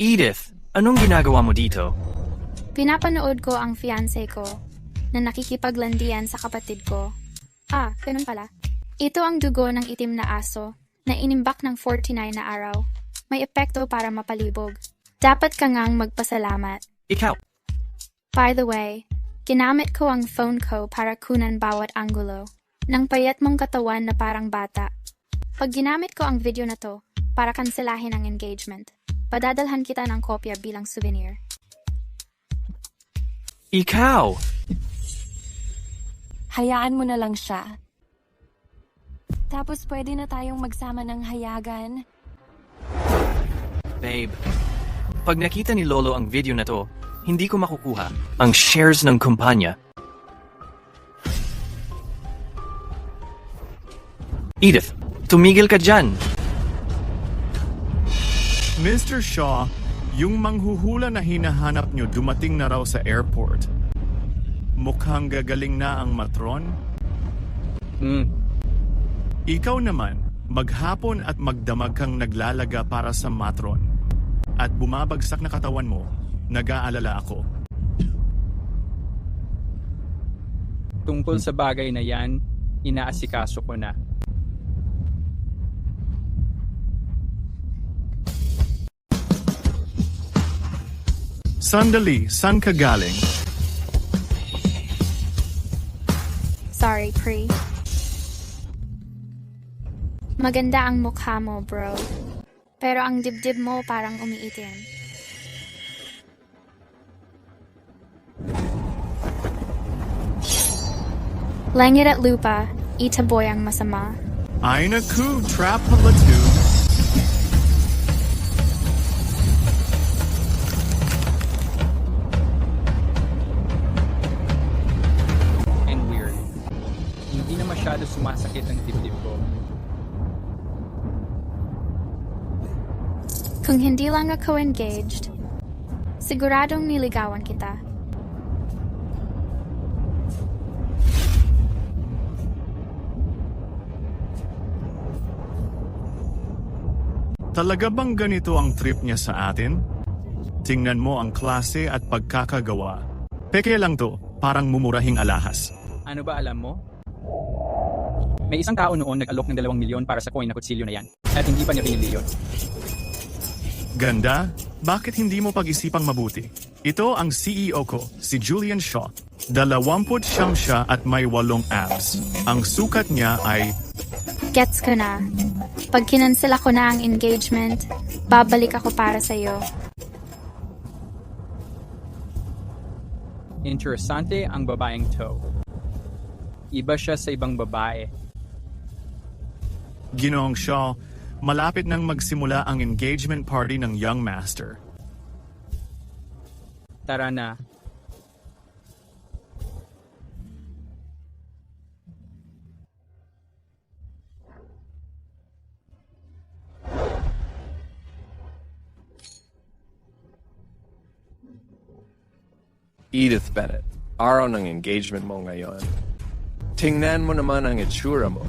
Edith, anong ginagawa mo dito? Pinapanood ko ang fiancé ko na nakikipaglandian sa kapatid ko. Ganun pala. Ito ang dugo ng itim na aso na inimbak ng 49 na araw. May epekto para mapalibog. Dapat ka ngang magpasalamat. Ikaw. By the way, ginamit ko ang phone ko para kunan bawat anggulo ng payat mong katawan na parang bata. Pag ginamit ko ang video na to para kanselahin ang engagement, padadalhan kita ng kopya bilang souvenir. Ikaw! Hayaan mo na lang siya. Tapos pwede na tayong magsama ng hayagan. Babe, pag nakita ni Lolo ang video na to, hindi ko makukuha ang shares ng kumpanya. Edith, tumigil ka dyan! Mr. Shaw, yung manghuhula na hinahanap nyo dumating na raw sa airport. Mukhang gagaling na ang matron. Ikaw naman, maghapon at magdamag kang naglalaga para sa matron. At bumabagsak na katawan mo, nag-aalala ako. Tungkol sa bagay na yan, inaasikaso ko na. Sandali, saan ka galing? Sorry, Pre. Maganda ang mukha mo, bro. Pero ang dibdib mo parang umiitim. Langit at lupa, itaboy ang masama. Ay naku, trap pala to. And weird. Hindi na masyado sumasakit ang dibdib ko. Kung hindi lang ako engaged, siguradong niligawan kita. Talaga bang ganito ang trip niya sa atin? Tingnan mo ang klase at pagkakagawa. Peke lang to, parang mumurahing alahas. Ano ba alam mo? May isang tao noon nag-alok ng 2 milyon para sa coin na kutsilyo na yan. At hindi pa niya binili yun. Ganda? Bakit hindi mo pag-isipang mabuti? Ito ang CEO ko, si Julian Shaw. 29 siya at may 8 abs. Ang sukat niya ay... Gets ko na. Pag kinansela ko na ang engagement, babalik ako para sa'yo. Interesante ang babaeng to. Iba siya sa ibang babae. Ginoong Shaw, malapit nang magsimula ang engagement party ng young master. Tara na. Edith Bennett, araw ng engagement mo ngayon. Tingnan mo naman ang itsura mo.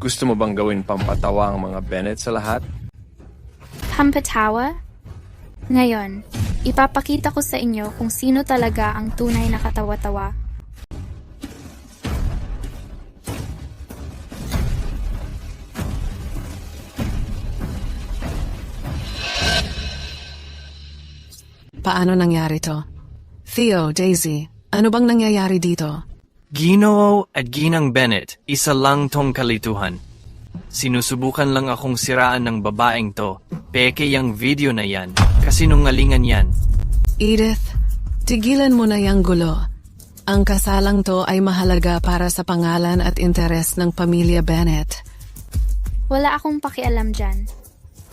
Gusto mo bang gawin pampatawa ang mga Bennett sa lahat? Pampatawa? Ngayon, ipapakita ko sa inyo kung sino talaga ang tunay na katawa-tawa. Paano nangyari to? Theo, Daisy, ano bang nangyayari dito? Ginoo at Ginang Bennett, isa lang tong kalituhan. Sinusubukan lang akong siraan ng babaeng to. Peke yung video na yan. Kasinungalingan yan. Edith, tigilan mo na yung gulo. Ang kasalang to ay mahalaga para sa pangalan at interes ng pamilya Bennett. Wala akong pakialam dyan.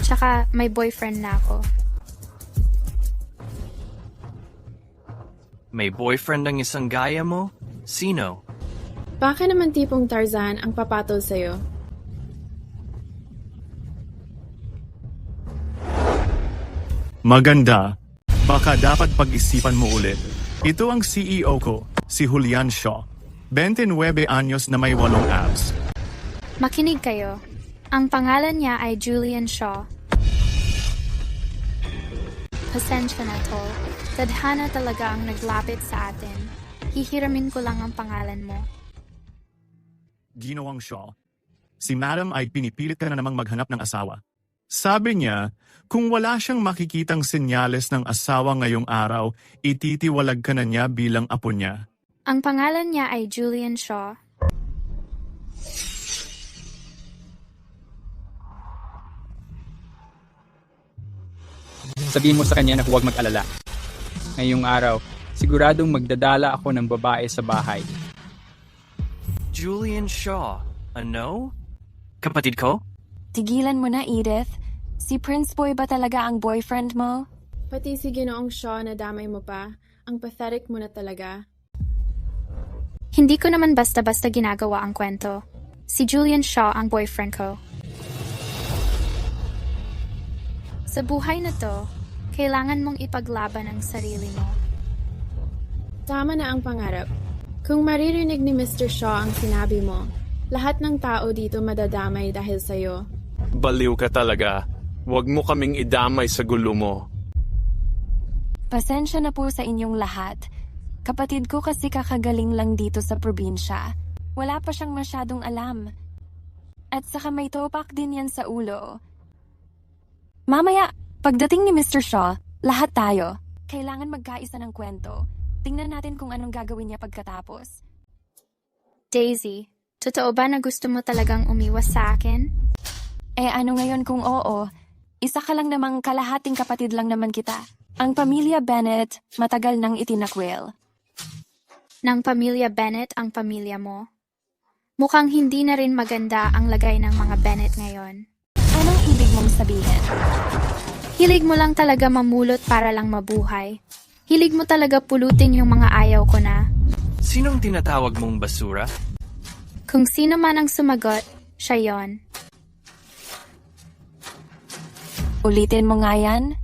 Tsaka may boyfriend na ako. May boyfriend ang isang gaya mo? Sino? Baka naman tipong Tarzan ang papatol sa'yo. Maganda. Baka dapat pag-isipan mo ulit. Ito ang CEO ko, si Julian Shaw. 29 anyos na may 8 abs. Makinig kayo. Ang pangalan niya ay Julian Shaw. Pasensya na, Tol. Tadhana talaga ang naglapit sa atin. Hihiramin ko lang ang pangalan mo. Ginoong Shaw, si Madam ay pinipilit ka na namang maghanap ng asawa. Sabi niya, kung wala siyang makikitang senyales ng asawa ngayong araw, ititiwalag ka na niya bilang apo niya. Ang pangalan niya ay Julian Shaw. Sabihin mo sa kanya na huwag mag-alala. Ngayong araw, siguradong magdadala ako ng babae sa bahay. Julian Shaw. Ano? Kapatid ko? Tigilan mo na, Edith. Si Prince Boy ba talaga ang boyfriend mo? Pati si Ginoong Shaw na damay mo pa. Ang pathetic mo na talaga. Hindi ko naman basta-basta ginagawa ang kwento. Si Julian Shaw ang boyfriend ko. Sa buhay na to, kailangan mong ipaglaban ang sarili mo. Tama na ang pangarap. Kung maririnig ni Mr. Shaw ang sinabi mo, lahat ng tao dito madadamay dahil sa'yo. Baliw ka talaga. Huwag mo kaming idamay sa gulo mo. Pasensya na po sa inyong lahat. Kapatid ko kasi kakagaling lang dito sa probinsya. Wala pa siyang masyadong alam. At saka may topak din yan sa ulo. Mamaya, pagdating ni Mr. Shaw, lahat tayo, kailangan magkaisa ng kwento. Tingnan natin kung anong gagawin niya pagkatapos. Daisy, totoo ba na gusto mo talagang umiwas sa akin? Eh ano ngayon kung oo? Isa ka lang namang kalahating kapatid lang naman kita. Ang pamilya Bennett matagal nang itinakwil. Ng pamilya Bennett ang pamilya mo? Mukhang hindi na rin maganda ang lagay ng mga Bennett ngayon. Anong ibig mong sabihin? Hilig mo lang talaga mamulot para lang mabuhay. Hilig mo talaga pulutin yung mga ayaw ko na. Sinong tinatawag mong basura? Kung sino man ang sumagot, siya yon. Ulitin mo nga yan?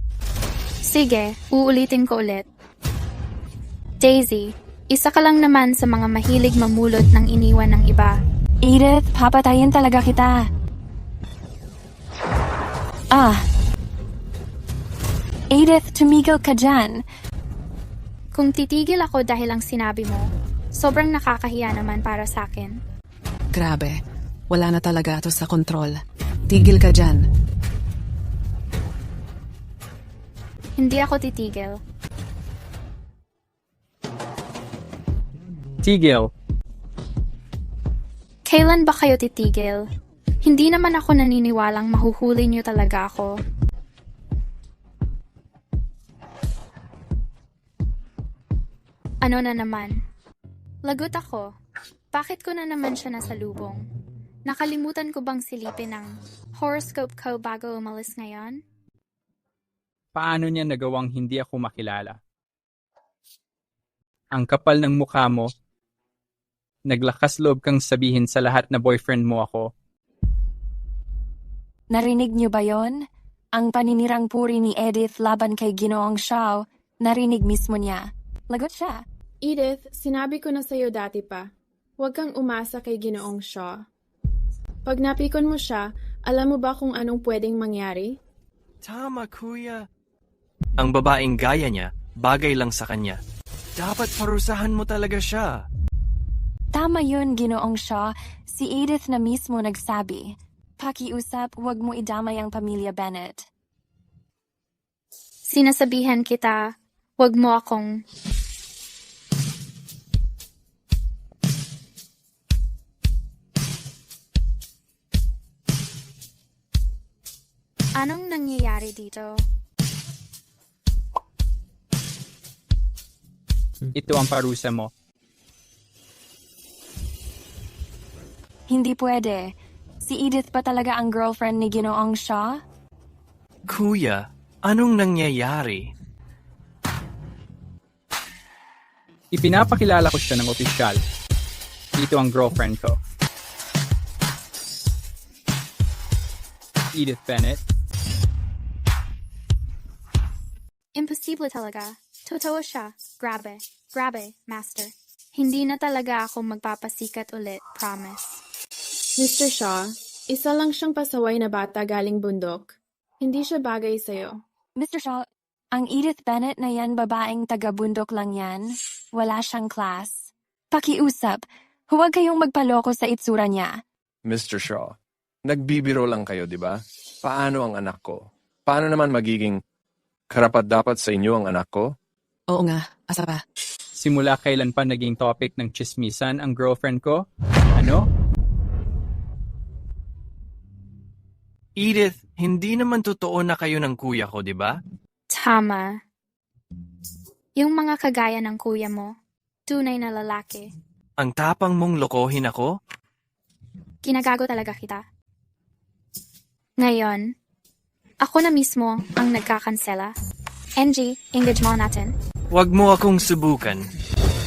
Sige, uulitin ko ulit. Daisy, isa ka lang naman sa mga mahilig mamulot ng iniwan ng iba. Edith, papatayin talaga kita. Edith, tumigil ka dyan. Kung titigil ako dahil ang sinabi mo, sobrang nakakahiya naman para sa akin. Grabe, wala na talaga ito sa kontrol. Tigil ka dyan. Hindi ako titigil. Tigil. Kailan ba kayo titigil? Hindi naman ako naniniwalang mahuhuli niyo talaga ako. Ano na naman? Lagot ako. Bakit ko na naman siya nasalubong? Nakalimutan ko bang silipin ang horoscope ko bago umalis ngayon? Paano niya nagawang hindi ako makilala? Ang kapal ng mukha mo. Naglakas loob kang sabihin sa lahat na boyfriend mo ako. Narinig niyo ba yon? Ang paninirang puri ni Edith laban kay Ginoong Shaw, narinig mismo niya. Lagot siya. Edith, sinabi ko na sa'yo dati pa. Huwag kang umasa kay Ginoong Shaw. Pag napikon mo siya, alam mo ba kung anong pwedeng mangyari? Tama, kuya. Ang babaeng gaya niya, bagay lang sa kanya. Dapat parusahan mo talaga siya. Tama yun, Ginoong Shaw. Si Edith na mismo nagsabi. Pakiusap, huwag mo idamay ang pamilya Bennett. Sinasabihan kita, huwag mo akong... Anong nangyayari dito? Ito ang parusa mo. Hindi pwede. Si Edith pa talaga ang girlfriend ni Ginoong Shaw? Kuya, anong nangyayari? Ipinapakilala ko siya ng opisyal. Ito ang girlfriend ko. Edith Bennett. Imposible talaga. Totoo siya. Grabe. Grabe, master. Hindi na talaga ako magpapasikat ulit, promise. Mr. Shaw, isa lang siyang pasaway na bata galing bundok. Hindi siya bagay sa'yo. Mr. Shaw, Ang Edith Bennett na yan, babaeng taga-bundok lang yan. Wala siyang class. Pakiusap, huwag kayong magpaloko sa itsura niya. Mr. Shaw, nagbibiro lang kayo, di ba? Paano ang anak ko? Paano naman magiging karapat-dapat sa inyo ang anak ko? Oo nga, asa pa. Simula kailan pa naging topic ng chismisan ang girlfriend ko? Ano? Edith, hindi naman totoo na kayo ng kuya ko, di ba? Tama. Yung mga kagaya ng kuya mo, tunay na lalaki. Ang tapang mong lokohin ako? Ginagago talaga kita. Ngayon, ako na mismo ang nagkakansela. NG, engage mo natin. Huwag mo akong subukan.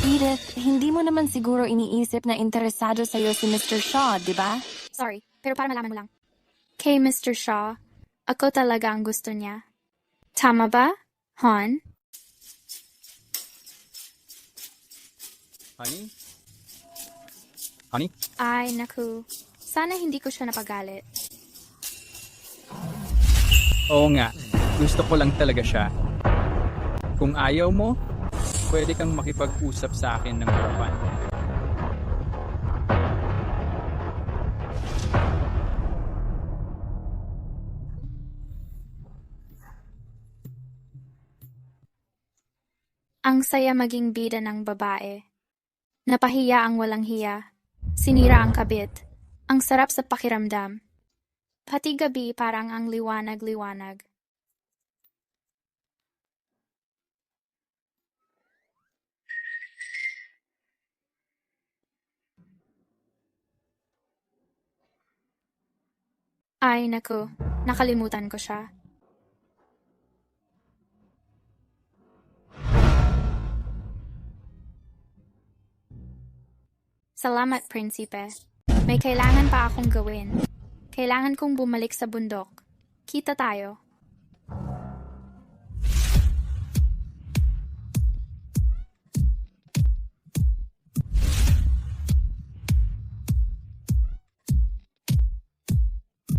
Edith, hindi mo naman siguro iniisip na interesado sa'yo si Mr. Shaw, di ba? Sorry, pero para malaman mo lang. Kay Mr. Shaw, ako talaga ang gusto niya. Tama ba, Hon? Honey? Honey? Ay, naku. Sana hindi ko siya napagalit. Oo nga, gusto ko lang talaga siya. Kung ayaw mo, pwede kang makipag-usap sa akin ng harapan. Ang saya maging bida ng babae. Napahiya ang walang hiya. Sinira ang kabit. Ang sarap sa pakiramdam. Pati gabi parang ang liwanag-liwanag. Ay, naku. Nakalimutan ko siya. Salamat, Prinsipe. May kailangan pa akong gawin. Kailangan kong bumalik sa bundok. Kita tayo.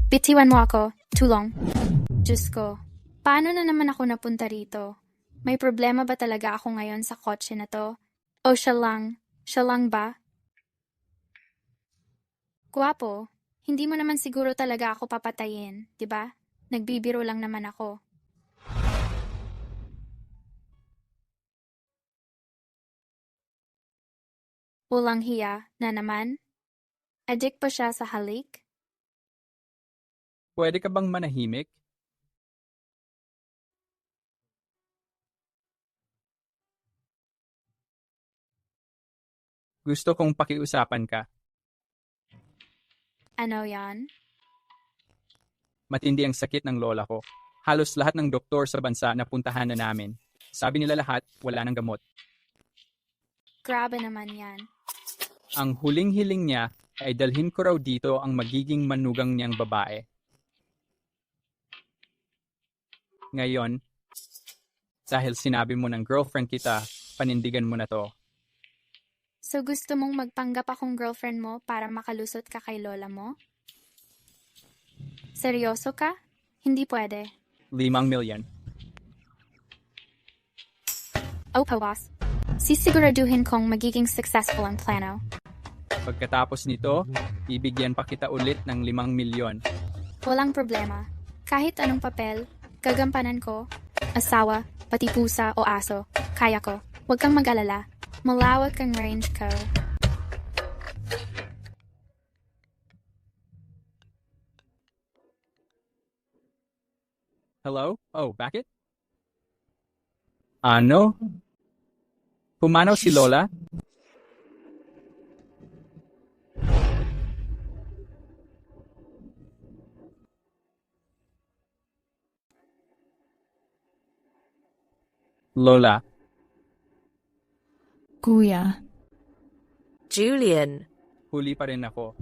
Bitiwan mo ako. Tulong. Diyos ko. Paano na naman ako napunta rito? May problema ba talaga ako ngayon sa kotse na to? O siya lang? Siya lang ba? Guwapo, hindi mo naman siguro talaga ako papatayin, di ba? Nagbibiro lang naman ako. Walang hiya na naman? Addict pa siya sa halik? Pwede ka bang manahimik? Gusto kong pakiusapan ka. Ano yan? Matindi ang sakit ng lola ko. Halos lahat ng doktor sa bansa na puntahan na namin. Sabi nila lahat, wala nang gamot. Grabe naman yan. Ang huling hiling niya ay dalhin ko raw dito ang magiging manugang niyang babae. Ngayon, dahil sinabi mo ng girlfriend kita, panindigan mo na to. So gusto mong magpanggap akong girlfriend mo para makalusot ka kay lola mo? Seryoso ka? Hindi pwede. 5 million. Opo, boss. Sisiguraduhin kong magiging successful ang plano. Pagkatapos nito, bibigyan pa kita ulit ng 5 milyon. Walang problema. Kahit anong papel, gagampanan ko, asawa, pati pusa o aso, kaya ko. Huwag kang mag-alala. Malawak ang range ko. Hello? Oh, bakit? Ano? Pumanaw si Lola? Lola, Kuya, Julian, huli pa rin ako.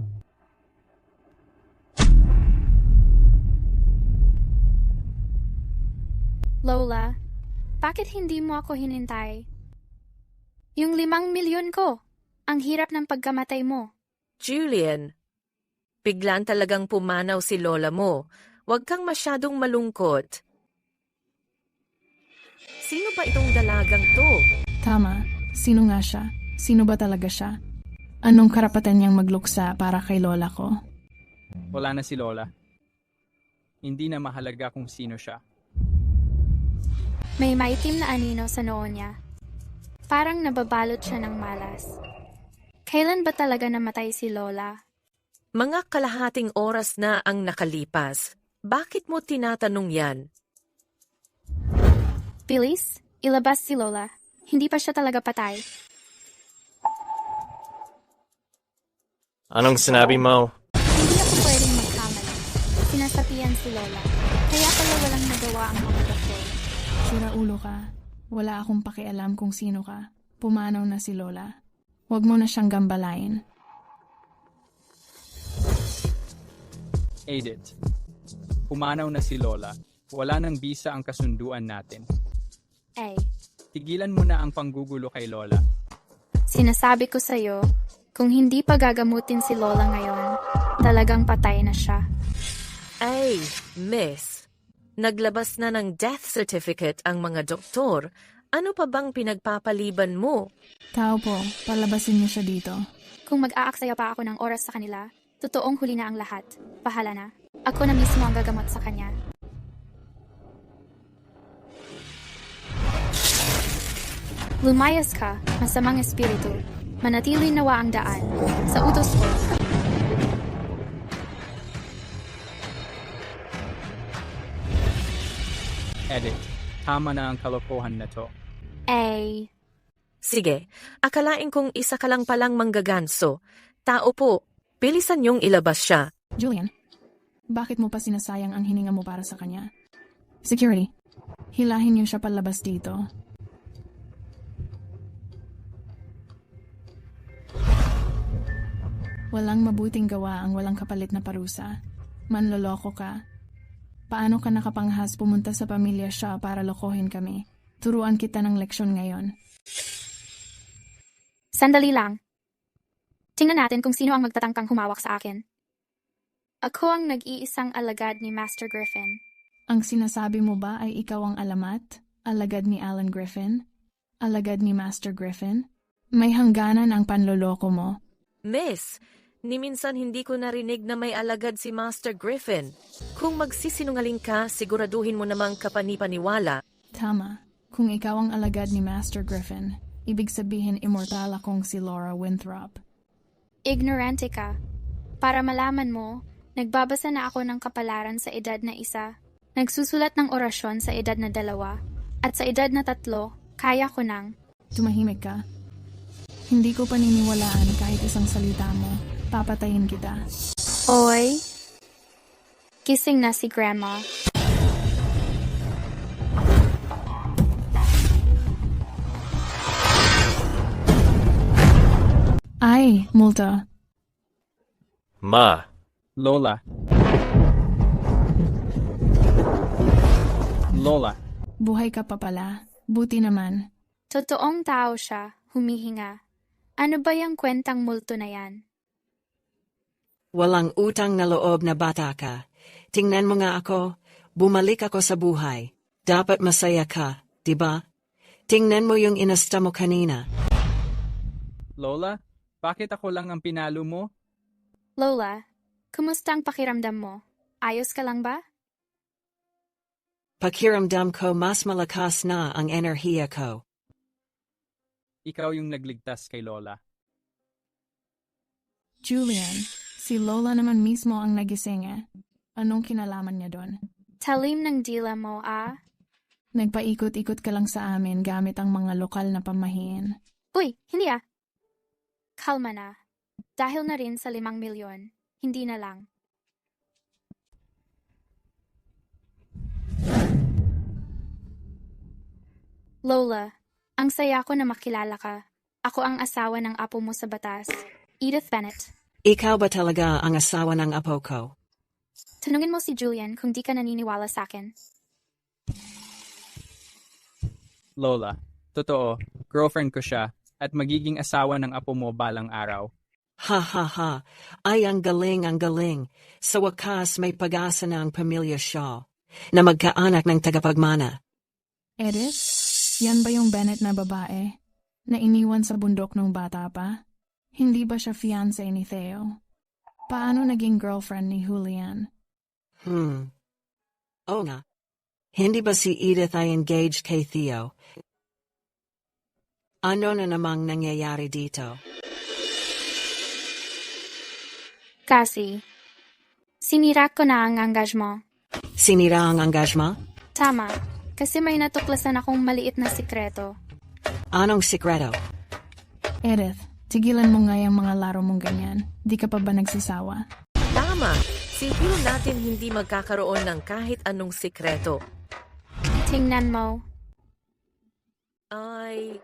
Lola, bakit hindi mo ako hinintay? Yung 5 milyon ko. Ang hirap ng pagkamatay mo. Julian, biglang talagang pumanaw si lola mo. Huwag kang masyadong malungkot. Sino ba itong dalagang to? Tama. Sino nga siya? Sino ba talaga siya? Anong karapatan niyang magluksa para kay lola ko? Wala na si Lola. Hindi na mahalaga kung sino siya. May maitim na anino sa noo niya. Parang nababalot siya ng malas. Kailan ba talaga namatay si Lola? Mga kalahating oras na ang nakalipas. Bakit mo tinatanong yan? Bilis, ilabas si Lola. Hindi pa siya talaga patay. Anong sinabi mo? Hindi ako pwedeng magkamali. Sinasapian si Lola. Kaya pala walang nagawa ang mga doktor. Sira ulo ka. Wala akong pakialam kung sino ka. Pumanaw na si Lola. Huwag mo na siyang gambalain. Edith, pumanaw na si Lola. Wala nang bisa ang kasunduan natin. Ay, Tigilan mo na ang panggugulo kay Lola. sinasabi ko sa'yo, kung hindi pa gagamutin si Lola ngayon, talagang patay na siya. Ay, miss. Naglabas na ng death certificate ang mga doktor. Ano pa bang pinagpapaliban mo? Tao po, palabasin niyo siya dito. Kung mag-aaksaya pa ako ng oras sa kanila, totoong huli na ang lahat. Bahala na. Ako na mismo ang gagamot sa kanya. Lumayas ka, masamang espiritu. Manatili nawa ang daan. Sa utos ko. Edith, tama na ang kalokohan na to. Ay, Sige, akalain kong isa ka lang palang manggaganso. Tao po, bilisan niyong ilabas siya. Julian, bakit mo pa sinasayang ang hininga mo para sa kanya? Security, hilahin niyo siya palabas dito. Walang mabuting gawa ang walang kapalit na parusa. Manloloko ka. Paano ka nakapanghas pumunta sa pamilya siya para lokohin kami? Turuan kita ng leksyon ngayon. sandali lang. Tingnan natin kung sino ang magtatangkang humawak sa akin. Ako ang nag-iisang alagad ni Master Griffin. Ang sinasabi mo ba ay ikaw ang alamat? Alagad ni Alan Griffin? Alagad ni Master Griffin? May hangganan ang panloloko mo. Miss, ni minsan hindi ko narinig na may alagad si Master Griffin. Kung magsisinungaling ka, siguraduhin mo namang kapanipaniwala. Tama. Kung ikaw ang alagad ni Master Griffin, ibig sabihin immortal akong si Laura Winthrop. Ignorante ka. Para malaman mo, nagbabasa na ako ng kapalaran sa edad na 1, nagsusulat ng orasyon sa edad na 2, at sa edad na 3, kaya ko nang. Tumahimik ka. Hindi ko paniniwalaan kahit isang salita mo. Papatayin kita. Oy, gising na si Grandma. Ay, multa. Ma, Lola. Lola, Buhay ka pa pala. Buti naman. Totoong tao siya, humihinga. Ano ba yung kwentang multo na yan? Walang utang na loob na bata ka. Tingnan mo nga ako. Bumalik ako sa buhay. Dapat masaya ka, di ba? Tingnan mo yung inasta mo kanina. Lola, bakit ako lang ang pinalo mo? Lola, kumusta ang pakiramdam mo? Ayos ka lang ba? Pakiramdam ko mas malakas na ang enerhiya ko. Ikaw yung nagligtas kay Lola. Julian, si Lola naman mismo ang nagising eh. Anong kinalaman niya doon? Talim ng dila mo, ah? Nagpaikot-ikot ka lang sa amin gamit ang mga lokal na pamahiin. Uy, hindi ah. Kalma na. Dahil na rin sa 5 milyon, hindi na lang. Lola, ang saya ko na makilala ka. Ako ang asawa ng apo mo sa batas, Edith Bennett. Ikaw ba talaga ang asawa ng apo ko? Tanungin mo si Julian kung di ka naniniwala sa akin. Lola, totoo, girlfriend ko siya at magiging asawa ng apo mo balang araw. Ha ha ha. Ay ang galing ang galing. Sa wakas may pag-asa na ang pamilya Shaw na magkaanak ng tagapagmana. Edith, Yan ba yung Bennett na babae? Na iniwan sa bundok nung bata pa? Hindi ba siya fiancé ni Theo? Paano naging girlfriend ni Julian? Oo nga. Hindi ba si Edith ay engaged kay Theo? Ano na namang nangyayari dito? Kasi, sinira ko na ang engagement. Sinira ang engagement? Tama, kasi may natuklasan akong maliit na sikreto. Anong sikreto? Edith, tigilan mo nga yung mga laro mong ganyan. Di ka pa ba nagsisawa? Tama, singilin natin hindi magkakaroon ng kahit anong sikreto. Tingnan mo. Ay,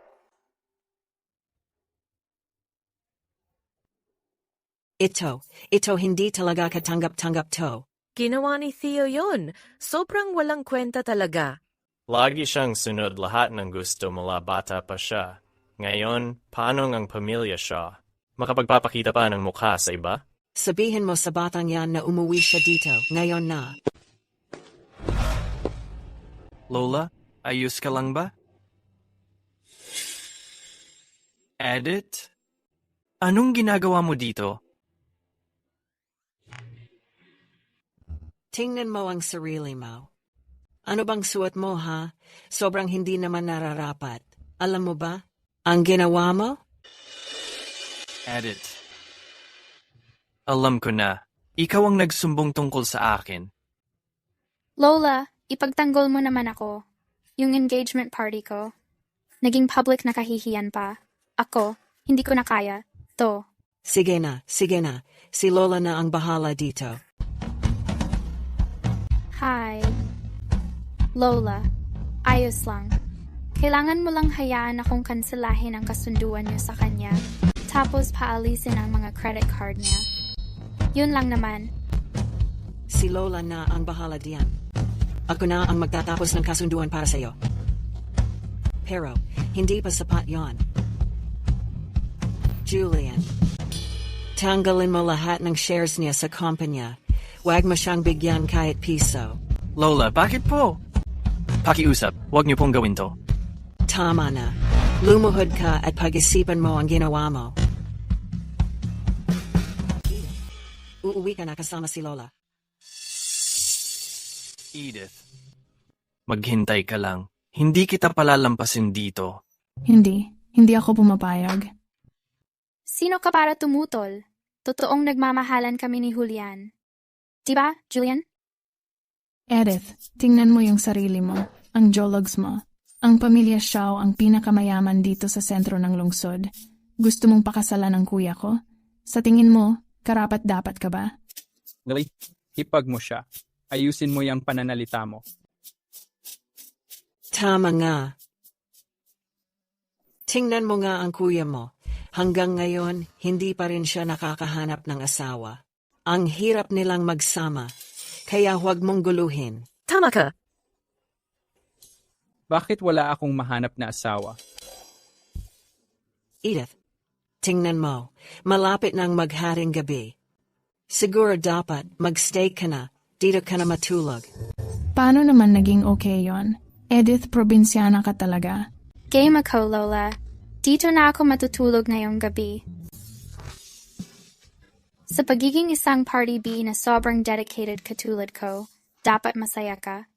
Ito hindi talaga katanggap-tanggap to. ginawa ni Theo yon. Sobrang walang kwenta talaga. Lagi siyang sunod lahat ng gusto mula bata pa siya. Ngayon, paano ang pamilya siya? Makapagpapakita pa ng mukha sa iba? Sabihin mo sa batang yan na umuwi siya dito, ngayon na. Lola, ayos ka lang ba? Edith? Anong ginagawa mo dito? Tingnan mo ang sarili mo. Ano bang suot mo, ha? Sobrang hindi naman nararapat. Alam mo ba? Ang ginawa mo? Edith. Alam ko na. Ikaw ang nagsumbong tungkol sa akin. Lola, ipagtanggol mo naman ako. Yung engagement party ko. Naging public na kahihiyan pa. Ako, hindi ko na kaya. To. Sige na. Si Lola na ang bahala dito. Hi. Lola, ayos lang. Kailangan mo lang hayaan akong kanselahin ang kasunduan niyo sa kanya, tapos paalisin ang mga credit card niya. Yun lang naman. Si Lola na ang bahala diyan. Ako na ang magtatapos ng kasunduan para sa'yo. Pero, hindi pa sapat yon. Julian, tanggalin mo lahat ng shares niya sa kumpanya. Huwag mo siyang bigyan kahit piso. Lola, bakit po? Pakiusap, huwag niyo pong gawin to. Tama na. Lumuhod ka at pag-isipan mo ang ginawa mo. Uuwi ka na kasama si Lola. Edith, maghintay ka lang. Hindi kita palalampasin dito. Hindi ako pumapayag. Sino ka para tumutol? Totoong nagmamahalan kami ni Julian. Diba, Julian? Edith, tingnan mo yung sarili mo, ang jologs mo. Ang pamilya Shaw ang pinakamayaman dito sa sentro ng lungsod. Gusto mong pakasalan ng kuya ko? Sa tingin mo, karapat-dapat ka ba? Lily, hipag mo siya. Ayusin mo yung pananalita mo. Tama nga. Tingnan mo nga ang kuya mo. Hanggang ngayon, hindi pa rin siya nakakahanap ng asawa. Ang hirap nilang magsama, kaya huwag mong guluhin. Tama ka. Bakit wala akong mahanap na asawa? Edith, tingnan mo, malapit nang magharing gabi. Siguro dapat magstay ka na, dito ka na matulog. Paano naman naging okay yon? Edith, probinsyana ka talaga. Game ako, Lola. Dito na ako matutulog ngayong gabi. Sa pagiging isang party bee na sobrang dedicated katulad ko, dapat masaya ka.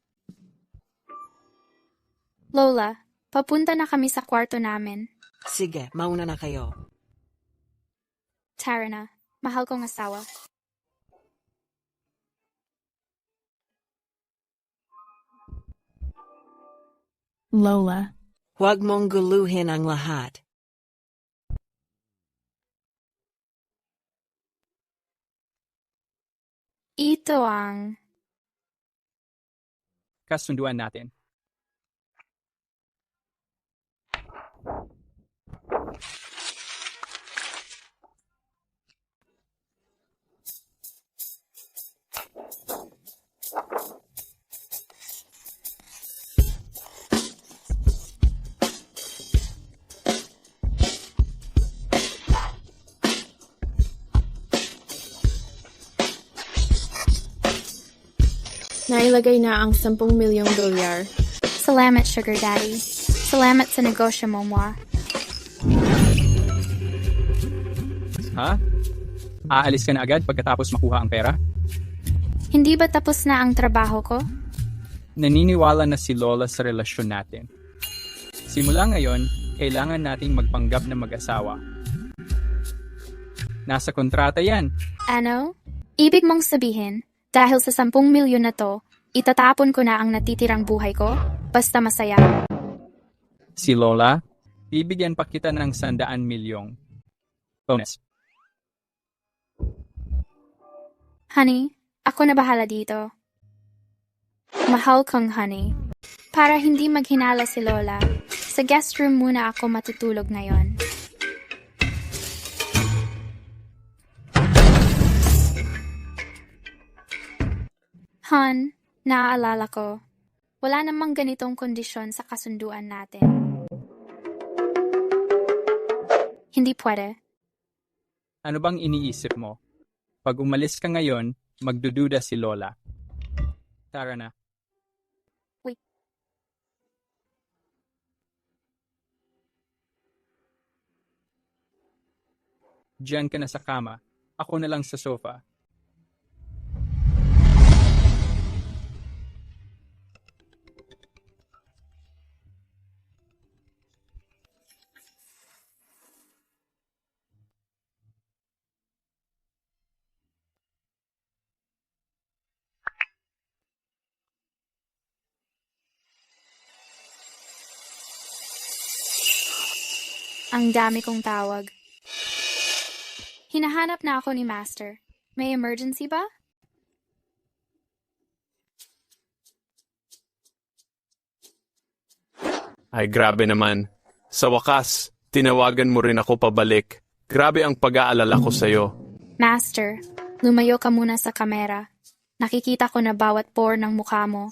Lola, papunta na kami sa kwarto namin. Sige, mauna na kayo. Tara na, mahal kong asawa. Lola, Huwag mong guluhin ang lahat. Ito ang... Kasunduan natin. Nailagay na ang 10 milyong dolyar. Salamat, Sugar Daddy. Sa Salamat sa negosyo mo, Mwa. Ha? Aalis ka na agad pagkatapos makuha ang pera? Hindi ba tapos na ang trabaho ko? Naniniwala na si Lola sa relasyon natin. Simula ngayon, kailangan nating magpanggap na mag-asawa. Nasa kontrata yan. Ano? Ibig mong sabihin, dahil sa 10 milyon na to, itatapon ko na ang natitirang buhay ko? Basta masaya. Si Lola, bibigyan pa kita ng 100 milyong bonus. Honey, ako na bahala dito. Mahal kong honey. Para hindi maghinala si Lola, sa guest room muna ako matutulog ngayon. Han, naaalala ko. Wala namang ganitong kondisyon sa kasunduan natin. Hindi pwede. Ano bang iniisip mo? Pag umalis ka ngayon, magdududa si Lola. Tara na. Wait. Diyan ka na sa kama. Ako na lang sa sofa. Ang dami kong tawag. Hinahanap na ako ni Master. May emergency ba? Ay, grabe naman. Sa wakas, tinawagan mo rin ako pabalik. Grabe ang pag-aalala ko sa'yo. Master, lumayo ka muna sa kamera. Nakikita ko na bawat pore ng mukha mo.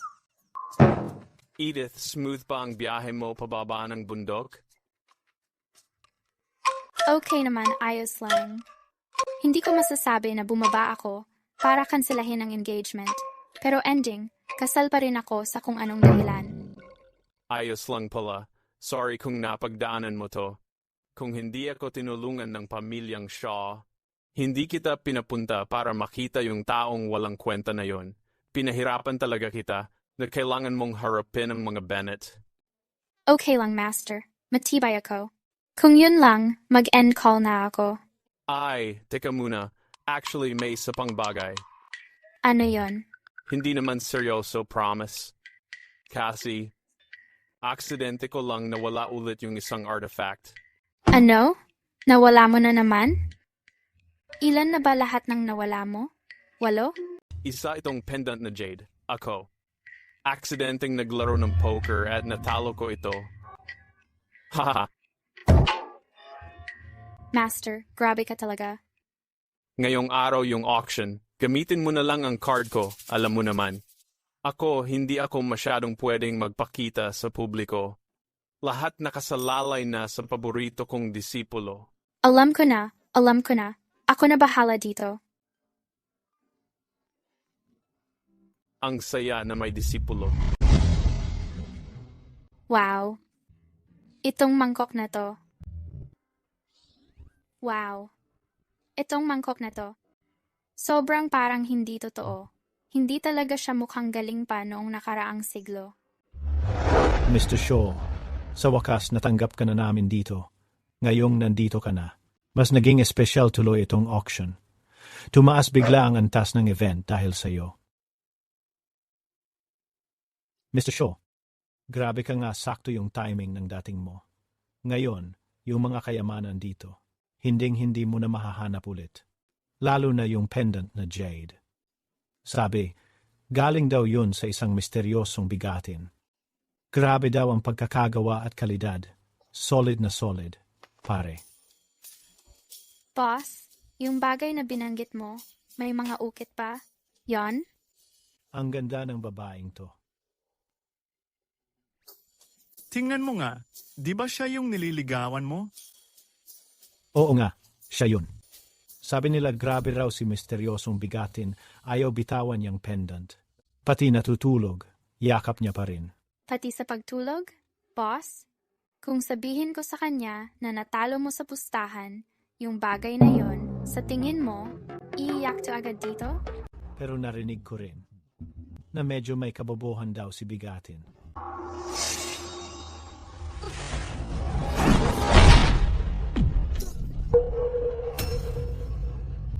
Edith, smooth pa ang biyahe mo pababa ng bundok? Okay naman, ayos lang. Hindi ko masasabi na bumaba ako para kanselahin ang engagement. Pero ending, kasal pa rin ako sa kung anong dahilan. Ayos lang pala. Sorry kung napagdaanan mo to. Kung hindi ako tinulungan ng pamilyang Shaw, hindi kita pinapunta para makita yung taong walang kwenta na yon. Pinahirapan talaga kita na kailangan mong harapin ang mga Bennett. Okay lang, Master. Matibay ako. Kung yun lang, mag-end call na ako. Ay, teka muna. Actually, may isa pang bagay. Ano yon? Hindi naman seryoso, promise. Kasi, aksidente ko lang nawala ulit yung isang artifact. Ano? Nawala mo na naman? Ilan na ba lahat ng nawala mo? 8? Isa itong pendant na jade. Ako. Aksidenteng naglaro ng poker at natalo ko ito. Haha. Master, grabe ka talaga. Ngayong araw yung auction, gamitin mo na lang ang card ko, alam mo naman. Ako, hindi ako masyadong pwedeng magpakita sa publiko. Lahat nakasalalay na sa paborito kong disipulo. Alam ko na. Ako na bahala dito. Ang saya na may disipulo. Wow. Itong mangkok na to. Wow. Itong mangkok na to. Sobrang parang hindi totoo. Hindi talaga siya mukhang galing pa noong nakaraang siglo. Mr. Shaw, sa wakas natanggap ka na namin dito. Ngayong nandito ka na. Mas naging espesyal tuloy itong auction. Tumaas bigla ang antas ng event dahil sa iyo. Mr. Shaw, grabe ka nga, sakto yung timing ng dating mo. Ngayon, yung mga kayamanan dito, hinding-hindi mo na mahahanap ulit. Lalo na yung pendant na jade. Sabi, galing daw yun sa isang misteryosong bigatin. Grabe daw ang pagkakagawa at kalidad. Solid na solid, pare. Boss, yung bagay na binanggit mo, may mga ukit pa? Yon? Ang ganda ng babaeng to. Tingnan mo nga, di ba siya yung nililigawan mo? Oo nga, siya yun. Sabi nila grabe raw si misteryosong bigatin, ayaw bitawan niyang pendant. Pati natutulog, yakap niya pa rin. Pati sa pagtulog? Boss? Kung sabihin ko sa kanya na natalo mo sa pustahan, yung bagay na yon, sa tingin mo, iiyak to agad dito? Pero narinig ko rin na medyo may kabobohan daw si Bigatin.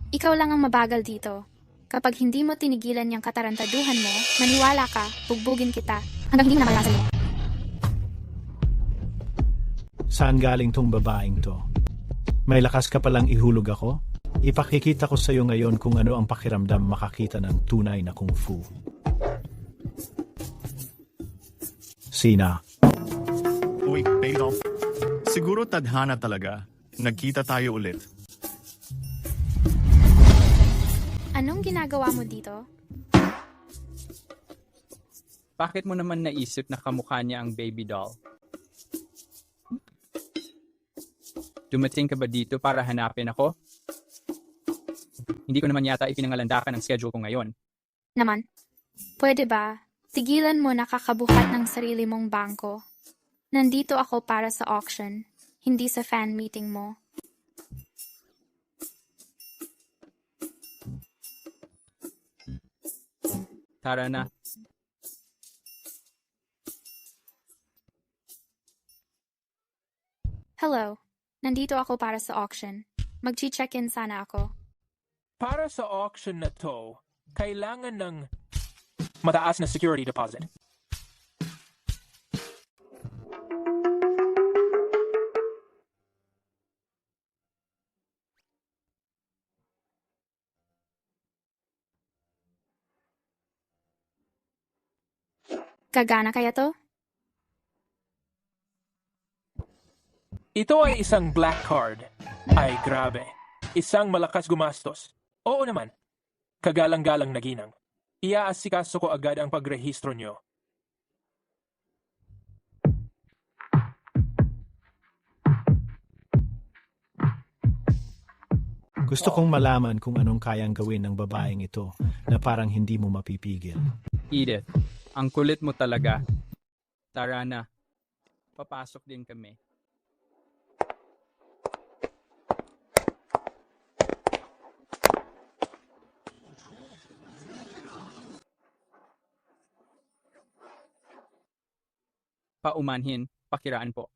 Ikaw lang ang mabagal dito. Kapag hindi mo tinigilan yung katarantaduhan mo, maniwala ka, bugbugin kita, hanggang hindi mo namalasan mo. Saan galing tong babaeng to? May lakas ka palang ihulog ako? Ipakikita ko sa iyo ngayon kung ano ang pakiramdam makakita ng tunay na kung fu. Sina? Uy, paid off. Siguro tadhana talaga. Nagkita tayo ulit. Anong ginagawa mo dito? Bakit mo naman naisip na kamukha niya ang baby doll? Dumating ka ba dito para hanapin ako? Hindi ko naman yata ipinangalandakan ang schedule ko ngayon. Naman, pwede ba? Tigilan mo na kakabuhat ng sarili mong bangko. Nandito ako para sa auction, hindi sa fan meeting mo. Tara na. Hello, nandito ako para sa auction. Magchi-check-in sana ako. Para sa auction na to, kailangan ng mataas na security deposit. Gagana kaya to? Ito ay isang black card. Ay, grabe. Isang malakas gumastos. Oo naman. Kagalang-galang na ginang. Iaasikaso ko agad ang pagrehistro nyo. Gusto kong malaman kung anong kayang gawin ng babaeng ito na parang hindi mo mapipigil. Edith, ang kulit mo talaga. Tara na. Papasok din kami. Paumanhin, pakiraan po.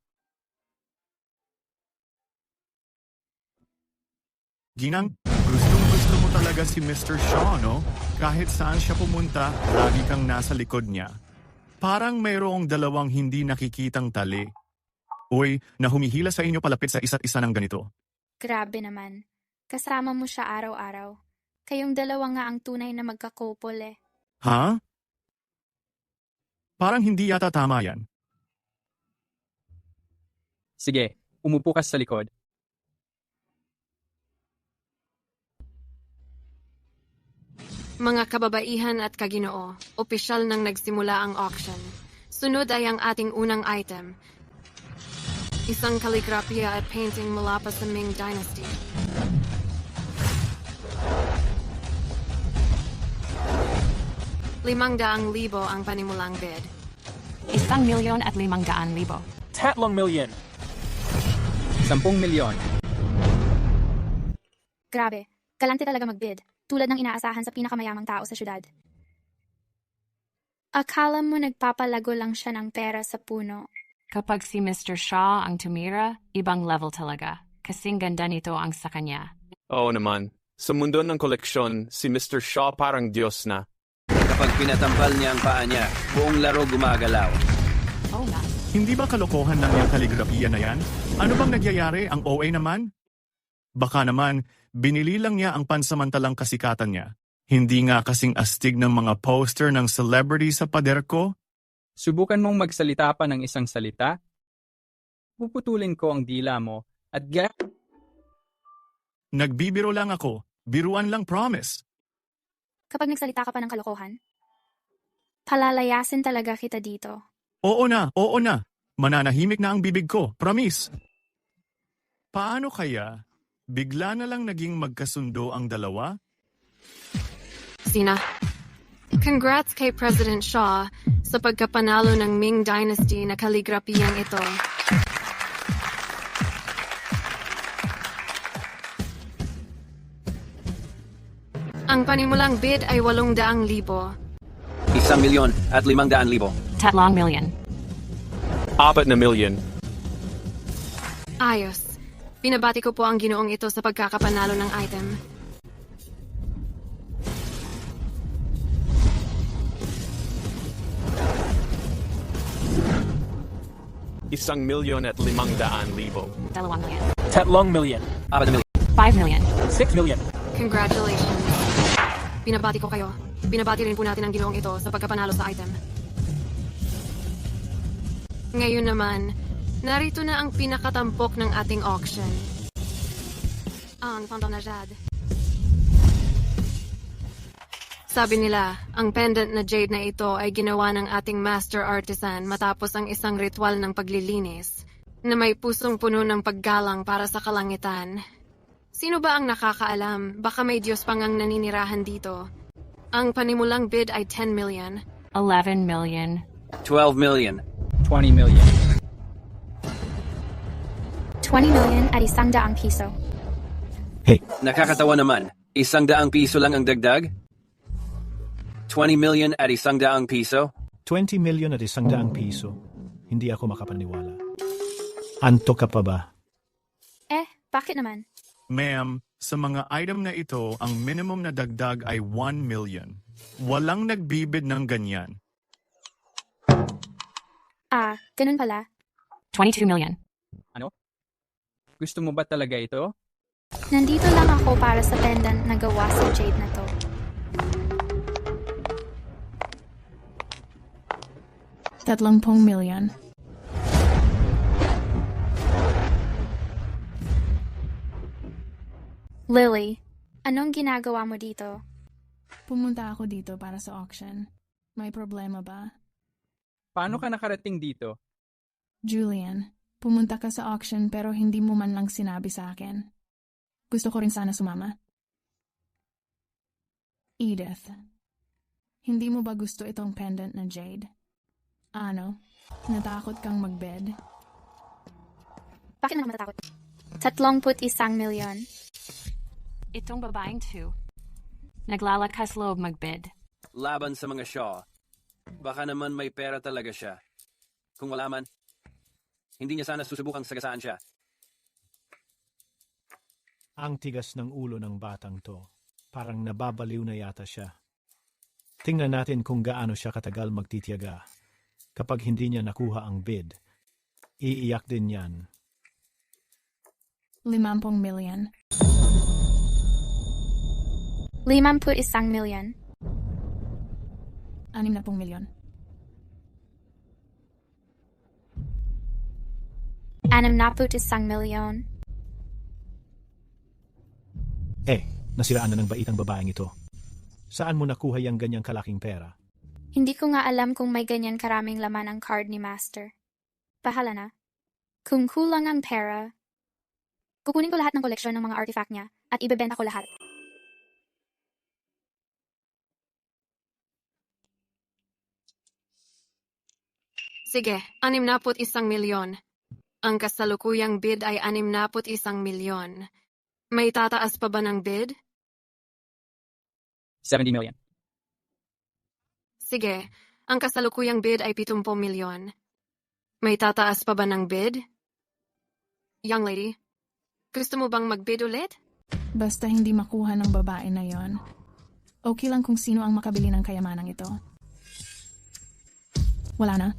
Ginang, gustong-gusto mo talaga si Mr. Shaw, no? Kahit saan siya pumunta, lagi kang nasa likod niya. Parang mayroong dalawang hindi nakikitang tali. Uy, na humihila sa inyo palapit sa isa't isa ng ganito. Grabe naman. Kasama mo siya araw-araw. Kayong dalawa nga ang tunay na magkakopol eh. Ha? Parang hindi yata tama yan. Sige, umupo ka sa likod. Mga kababaihan at kaginoo, opisyal nang nagsimula ang auction. Sunod ay ang ating unang item. Isang kaligrafiya at painting mula pa sa Ming Dynasty. ₱500,000 ang panimulang bid. 1,500,000. 3 milyon. 10 milyon. Grabe, galante talaga magbid. Tulad ng inaasahan sa pinakamayamang tao sa syudad. Akala mo nagpapalago lang siya ng pera sa puno. Kapag si Mr. Shaw ang tumira, ibang level talaga. Kasing ganda nito ang sa kanya. Oo naman. Sa mundo ng koleksyon, si Mr. Shaw parang Diyos na. Kapag pinatampal niya ang paa niya, buong laro gumagalaw. Oh na. Hindi ba kalokohan lang yung kaligrafiya na yan? Ano bang nagyayari? Ang OA naman? Baka naman, binili lang niya ang pansamantalang kasikatan niya. Hindi nga kasing astig ng mga poster ng celebrity sa pader ko? Subukan mong magsalita pa ng isang salita. Puputulin ko ang dila mo at Nagbibiro lang ako. Biruan lang, promise. Kapag nagsalita ka pa ng kalokohan, palalayasin talaga kita dito. Oo na. Mananahimik na ang bibig ko, promise. Paano kaya bigla na lang naging magkasundo ang dalawa? Sina, congrats kay President Shaw sa pagkapanalo ng Ming Dynasty na kaligrapiyang ito. Ang panimulang bid ay 800,000. 1,500,000. 3 million. 4 na milyon. Ayos. Binabati ko po ang ginoong ito sa pagkakapanalo ng item. Isang milyon at 500,000. 2 million. 3 million. 4 milyon. 5 million. 6 million. Congratulations. Binabati ko kayo. Binabati rin po natin ang ginoong ito sa pagkapanalo sa item. Ngayon naman, narito na ang pinakatampok ng ating auction. Ang Pantanajad. Sabi nila, ang pendant na jade na ito ay ginawa ng ating master artisan matapos ang isang ritual ng paglilinis na may pusong puno ng paggalang para sa kalangitan. Sino ba ang nakakaalam? Baka may Diyos pang ang naninirahan dito. Ang panimulang bid ay 10 million. 11 million. 12 million. 20 million. 20 million at 100 piso. Nakakatawa naman. 100 piso lang ang dagdag? 20 million at 100 piso? 20 million at 100 piso. Hindi ako makapaniwala. Antok ka pa ba? Bakit naman? Ma'am, sa mga item na ito, ang minimum na dagdag ay 1 million. Walang nagbibid ng ganyan. Ganun pala. 22 million. Ano? Gusto mo ba talaga ito? Nandito lang ako para sa pendant na gawa sa jade na to. $30 million. Lily, anong ginagawa mo dito? Pumunta ako dito para sa auction. May problema ba? Paano ka nakarating dito? Julian, pumunta ka sa auction pero hindi mo man lang sinabi sa akin. Gusto ko rin sana sumama. Edith, hindi mo ba gusto itong pendant na jade? Ano? Natakot kang magbed? Bakit naman matatakot? 31 million. Itong babaeng to. Naglalakas loob magbid. Laban sa mga Shaw. Baka naman may pera talaga siya. Kung wala man, hindi niya sana susubukang sagasaan siya. Ang tigas ng ulo ng batang to. Parang nababaliw na yata siya. Tingnan natin kung gaano siya katagal magtitiyaga. Kapag hindi niya nakuha ang bid, iiyak din yan. 50 million. 51 million. 60 million. 61 million. Nasiraan na ng baitang babaeng ito. Saan mo nakuha yung ganyang kalaking pera? Hindi ko nga alam kung may ganyan karaming laman ang card ni Master. Bahala na. Kung kulang ang pera, kukunin ko lahat ng koleksyon ng mga artifact niya at ibebenta ko lahat. Sige, 61 milyon. Ang kasalukuyang bid ay 61 milyon. May tataas pa ba ng bid? 70 million. Sige, ang kasalukuyang bid ay 70 milyon. May tataas pa ba ng bid? Young lady, gusto mo bang mag-bid ulit? Basta hindi makuha ng babae na yon. Okay lang kung sino ang makabili ng kayamanang ito. Wala na.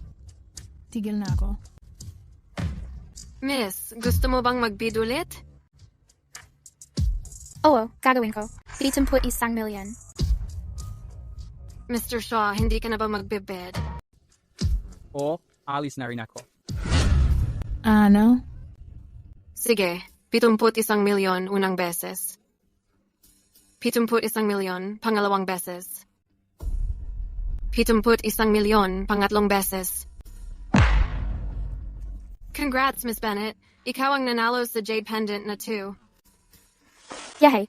Tigil na ako. Miss, gusto mo bang mag-bid ulit? Oo, gagawin ko. 71 million. Mr. Shaw, hindi ka na ba mag-bid? O, alis na rin ako. Ano? Sige, 71 milyon unang beses. 71 milyon pangalawang beses. 71 milyon pangatlong beses. Congrats, Miss Bennett. Ikaw ang nanalo sa Jade Pendant na 2. Yay!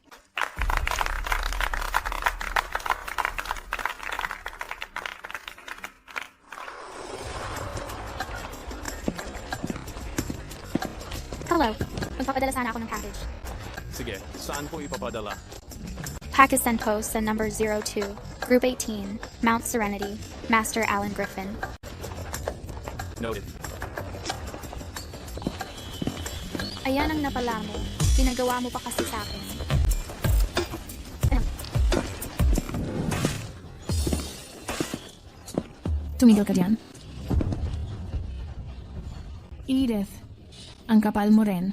Hello. Magpapadala sana ako ng package. Sige, saan ko ipapadala? Pakistan Post sa number 02, Group 18, Mount Serenity, Master Alan Griffin. Noted. Ayan ang napala mo. Pinagawa mo pa kasi sa akin. Tumigil ka diyan. Edith, ang kapal mo rin.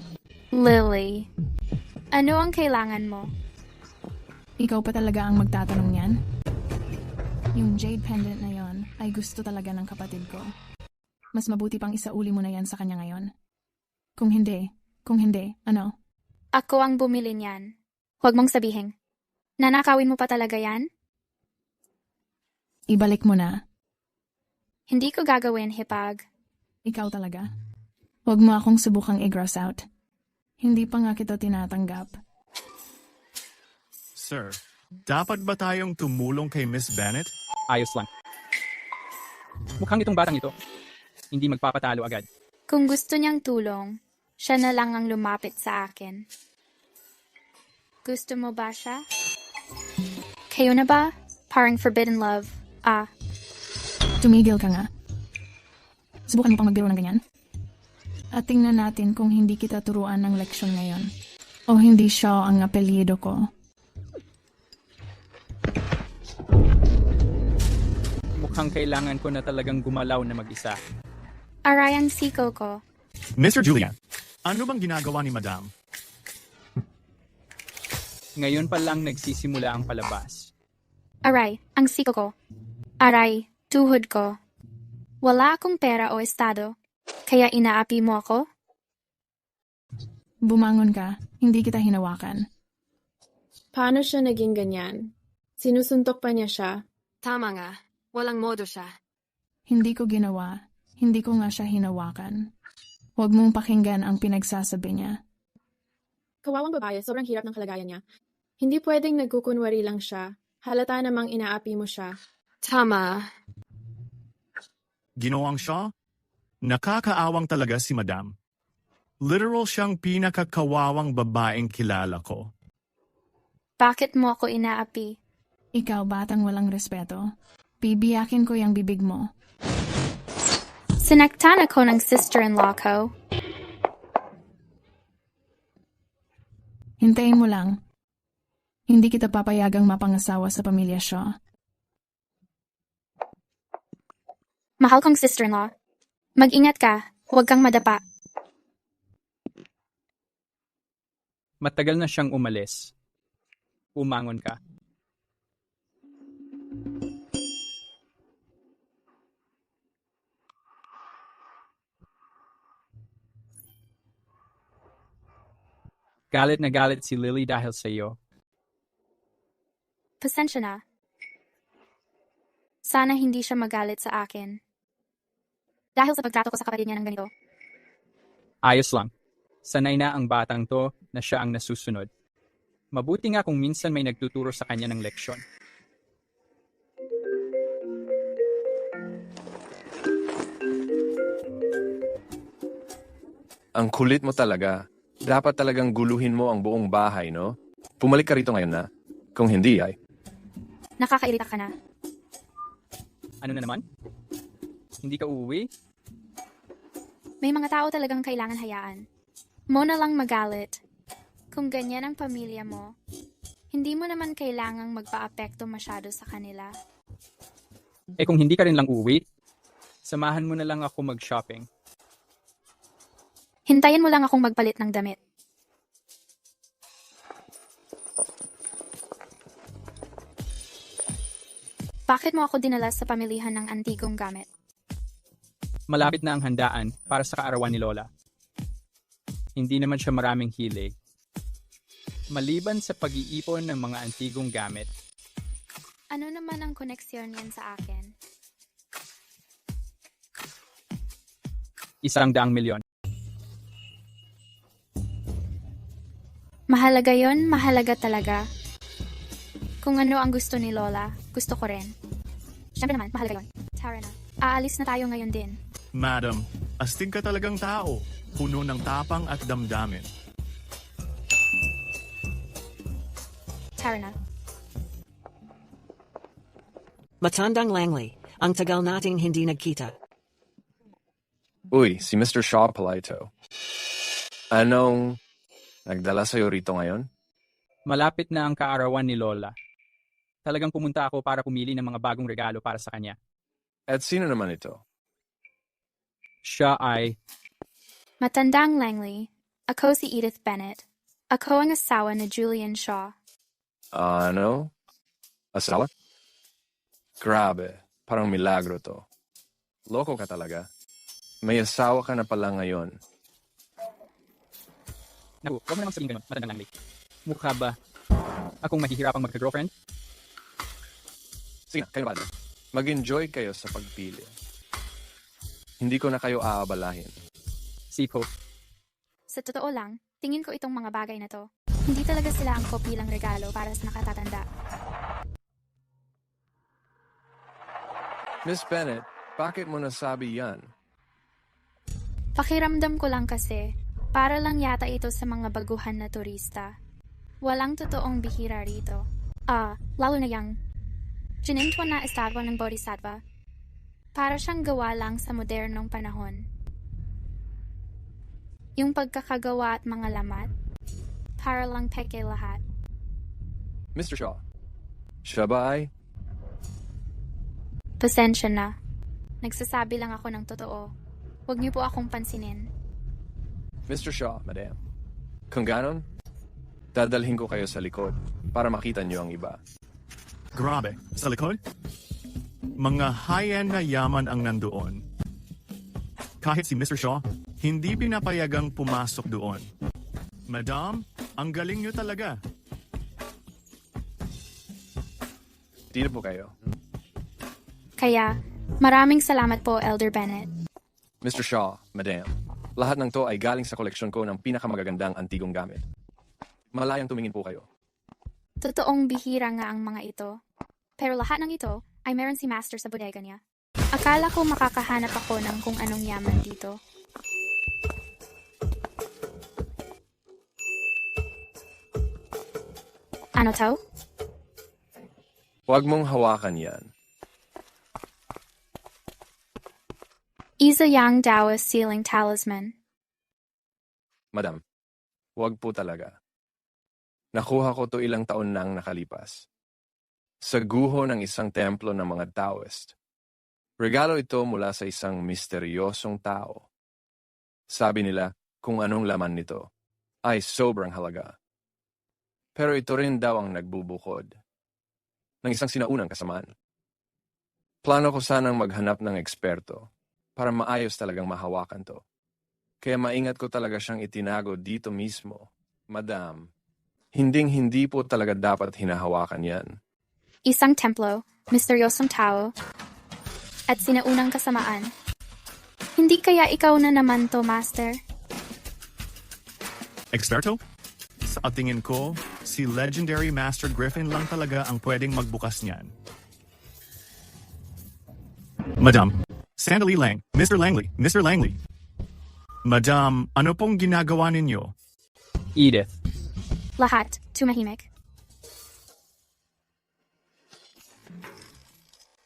Lily, ano ang kailangan mo? Ikaw pa talaga ang magtatanong niyan? Yung jade pendant na yon ay gusto talaga ng kapatid ko. Mas mabuti pang isauli mo na yan sa kanya ngayon. Kung hindi, ano? Ako ang bumili niyan. Huwag mong sabihin. Nanakawin mo pa talaga yan? Ibalik mo na. Hindi ko gagawin, Hipag. Ikaw talaga. Huwag mo akong subukang i-gross out. Hindi pa nga kita tinatanggap. Sir, dapat ba tayong tumulong kay Miss Bennett? Ayos lang. Mukhang itong batang ito, hindi magpapatalo agad. Kung gusto niyang tulong, siya na lang ang lumapit sa akin. Gusto mo ba siya? Kayo na ba? Parang forbidden love. Tumigil ka nga. Subukan mo pang magbiro ng ganyan? At tingnan natin kung hindi kita turuan ng leksyon ngayon. O hindi siya ang apelyido ko. Mukhang kailangan ko na talagang gumalaw na mag-isa. Aray ang siko ko. Mr. Julian, ano bang ginagawa ni Madam? Ngayon pa lang nagsisimula ang palabas. Aray, ang siko ko. Aray, tuhod ko. Wala akong pera o estado. Kaya inaapi mo ako? Bumangon ka, hindi kita hinawakan. Paano siya naging ganyan? Sinusuntok pa niya siya. Tama nga. Walang modo siya. Hindi ko ginawa. Hindi ko nga siya hinawakan. Huwag mong pakinggan ang pinagsasabi niya. Kawawang babae, sobrang hirap ng kalagayan niya. Hindi pwedeng nagkukunwari lang siya. Halata namang inaapi mo siya. Tama. Ginoong Shaw? Nakakaawang talaga si Madam. Literal siyang pinakakawawang babaeng kilala ko. Bakit mo ako inaapi? Ikaw batang walang respeto. Bibiyakin ko yung bibig mo. Sinaktan ako ng sister-in-law ko. Hintayin mo lang. Hindi kita papayagang mapangasawa sa pamilya Shaw. Mahal kong sister-in-law. Mag-ingat ka. Huwag kang madapa. Matagal na siyang umalis. Umangon ka. Galit na galit si Lily dahil sa iyo. Pasensya na. Sana hindi siya magalit sa akin. Dahil sa pagtrato ko sa kapatid niya ng ganito. Ayos lang. Sanay na ang batang to na siya ang nasusunod. Mabuti nga kung minsan may nagtuturo sa kanya ng leksyon. Ang kulit mo talaga. Dapat talagang guluhin mo ang buong bahay, no? Pumalik ka rito ngayon na. Kung hindi ay... Nakakairita ka na. Ano na naman? Hindi ka uuwi? May mga tao talagang kailangan hayaan. Mo na lang magalit. Kung ganyan ang pamilya mo, hindi mo naman kailangang magpa-apekto masyado sa kanila. Eh kung hindi ka rin lang uuwi, samahan mo na lang ako mag-shopping. Hintayin mo lang akong magpalit ng damit. Bakit mo ako dinala sa pamilihan ng antigong gamit? Malapit na ang handaan para sa kaarawan ni Lola. Hindi naman siya maraming hilig. Maliban sa pag-iipon ng mga antigong gamit. Ano naman ang koneksyon niyan sa akin? 100 milyon. Mahalaga yon, mahalaga talaga. Kung ano ang gusto ni Lola, gusto ko rin. Siyempre naman, mahalaga yon. Tara na. Aalis na tayo ngayon din. Madam, astig ka talagang tao. Puno ng tapang at damdamin. Tara na. Matandang Langley, ang tagal nating hindi nagkita. Uy, si Mr. Shaw pala ito. Anong nagdala sa'yo rito ngayon? Malapit na ang kaarawan ni Lola. Talagang pumunta ako para pumili ng mga bagong regalo para sa kanya. At sino naman ito? Siya ay... Matandang Langley, ako si Edith Bennett. Ako ang asawa ni Julian Shaw. Ano? Asawa? Grabe, parang milagro to. Loko ka talaga. May asawa ka na pala ngayon. Naku, huwag mo namang sabihin ganun, Matandang Langley. Mukha ba akong mahihirapang magka-girlfriend? Sige, kayo ba? Mag-enjoy kayo sa pagpili. Hindi ko na kayo aabalahin. Sipo. Sa totoo lang, tingin ko itong mga bagay na to. Hindi talaga sila ang kopilang regalo para sa nakatatanda. Miss Bennett, bakit mo nasabi yan? Pakiramdam ko lang kasi, para lang yata ito sa mga baguhan na turista. Walang totoong bihira rito. Lalo na yang Ginintuan na estatwa ng Bodhisattva. Para siyang gawa lang sa modernong panahon. Yung pagkakagawa at mga lamat, para lang peke lahat. Mr. Shaw, siya ba ay? Pasensya na. Nagsasabi lang ako ng totoo. Huwag niyo po akong pansinin. Mr. Shaw, madam. Kung ganon, dadalhin ko kayo sa likod para makita niyo ang iba. Grabe, sa likod? Mga high-end na yaman ang nandoon. Kahit si Mr. Shaw, hindi pinapayagang pumasok doon. Madam, ang galing niyo talaga. Dito po kayo. Kaya, maraming salamat po, Elder Bennett. Mr. Shaw, madam. Lahat ng to ay galing sa koleksyon ko ng pinakamagagandang antigong gamit. Malayang tumingin po kayo. Totoong bihira nga ang mga ito. Pero lahat ng ito ay meron si Master sa bodega niya. Akala ko makakahanap ako ng kung anong yaman dito. Ano to? Huwag mong hawakan yan. Isa Yang Taoist Sealing Talisman. Madam, huwag po talaga. Nakuha ko to ilang taon nang nakalipas. Sa guho ng isang templo ng mga Taoist. Regalo ito mula sa isang misteryosong tao. Sabi nila kung anong laman nito ay sobrang halaga. Pero ito rin daw ang nagbubukod ng isang sinaunang kasamaan. Plano ko sanang maghanap ng eksperto para maayos talagang mahawakan to. Kaya maingat ko talaga siyang itinago dito mismo. Madam, hindi po talaga dapat hinahawakan yan. Isang templo, misteryosong tao, at sinaunang kasamaan. Hindi kaya ikaw na naman to, Master? Eksperto? Sa tingin ko, si Legendary Master Griffin lang talaga ang pwedeng magbukas niyan. Madam, sandali lang, Mr. Langley, Mr. Langley. Madam, ano pong ginagawa ninyo? Edith. Lahat, tumahimik.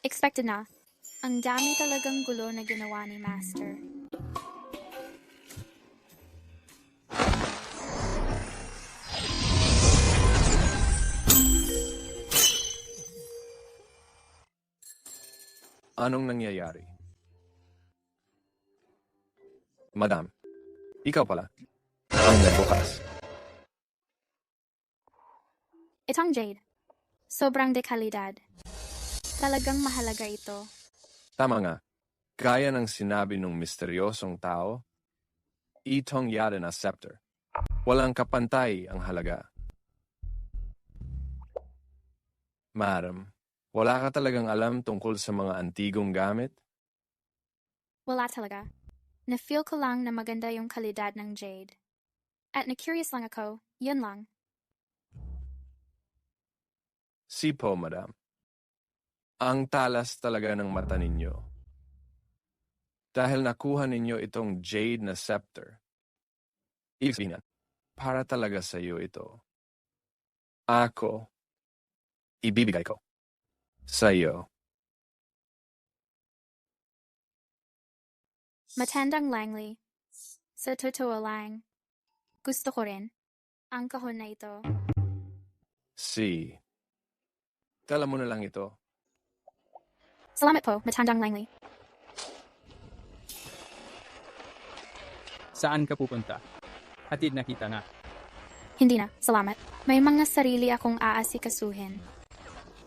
Expected na. Ang dami talagang gulo na ginawa ni Master. Anong nangyayari? Madam, ikaw pala ang nagbukas. Itong jade. Sobrang dekalidad. Talagang mahalaga ito. Tama nga. Gaya ng sinabi ng misteryosong tao, itong yada na scepter. Walang kapantay ang halaga. Madam, wala ka talagang alam tungkol sa mga antigong gamit? Wala talaga. Na-feel ko lang na maganda yung kalidad ng jade. At na-curious lang ako, yun lang. Sipo, madam. Ang talas talaga ng mata ninyo. Dahil nakuha ninyo itong jade na scepter. Ibig sabihin, para talaga sa iyo ito. Ako, ibibigay ko sa iyo Matandang Langley. Sa totoo lang, gusto ko rin ang kahon na ito. Dala mo na lang ito. Salamat po, Matandang Langley. Saan ka pupunta? Hatid na kita na. Hindi na, salamat. May mga sarili akong aasikasuhin.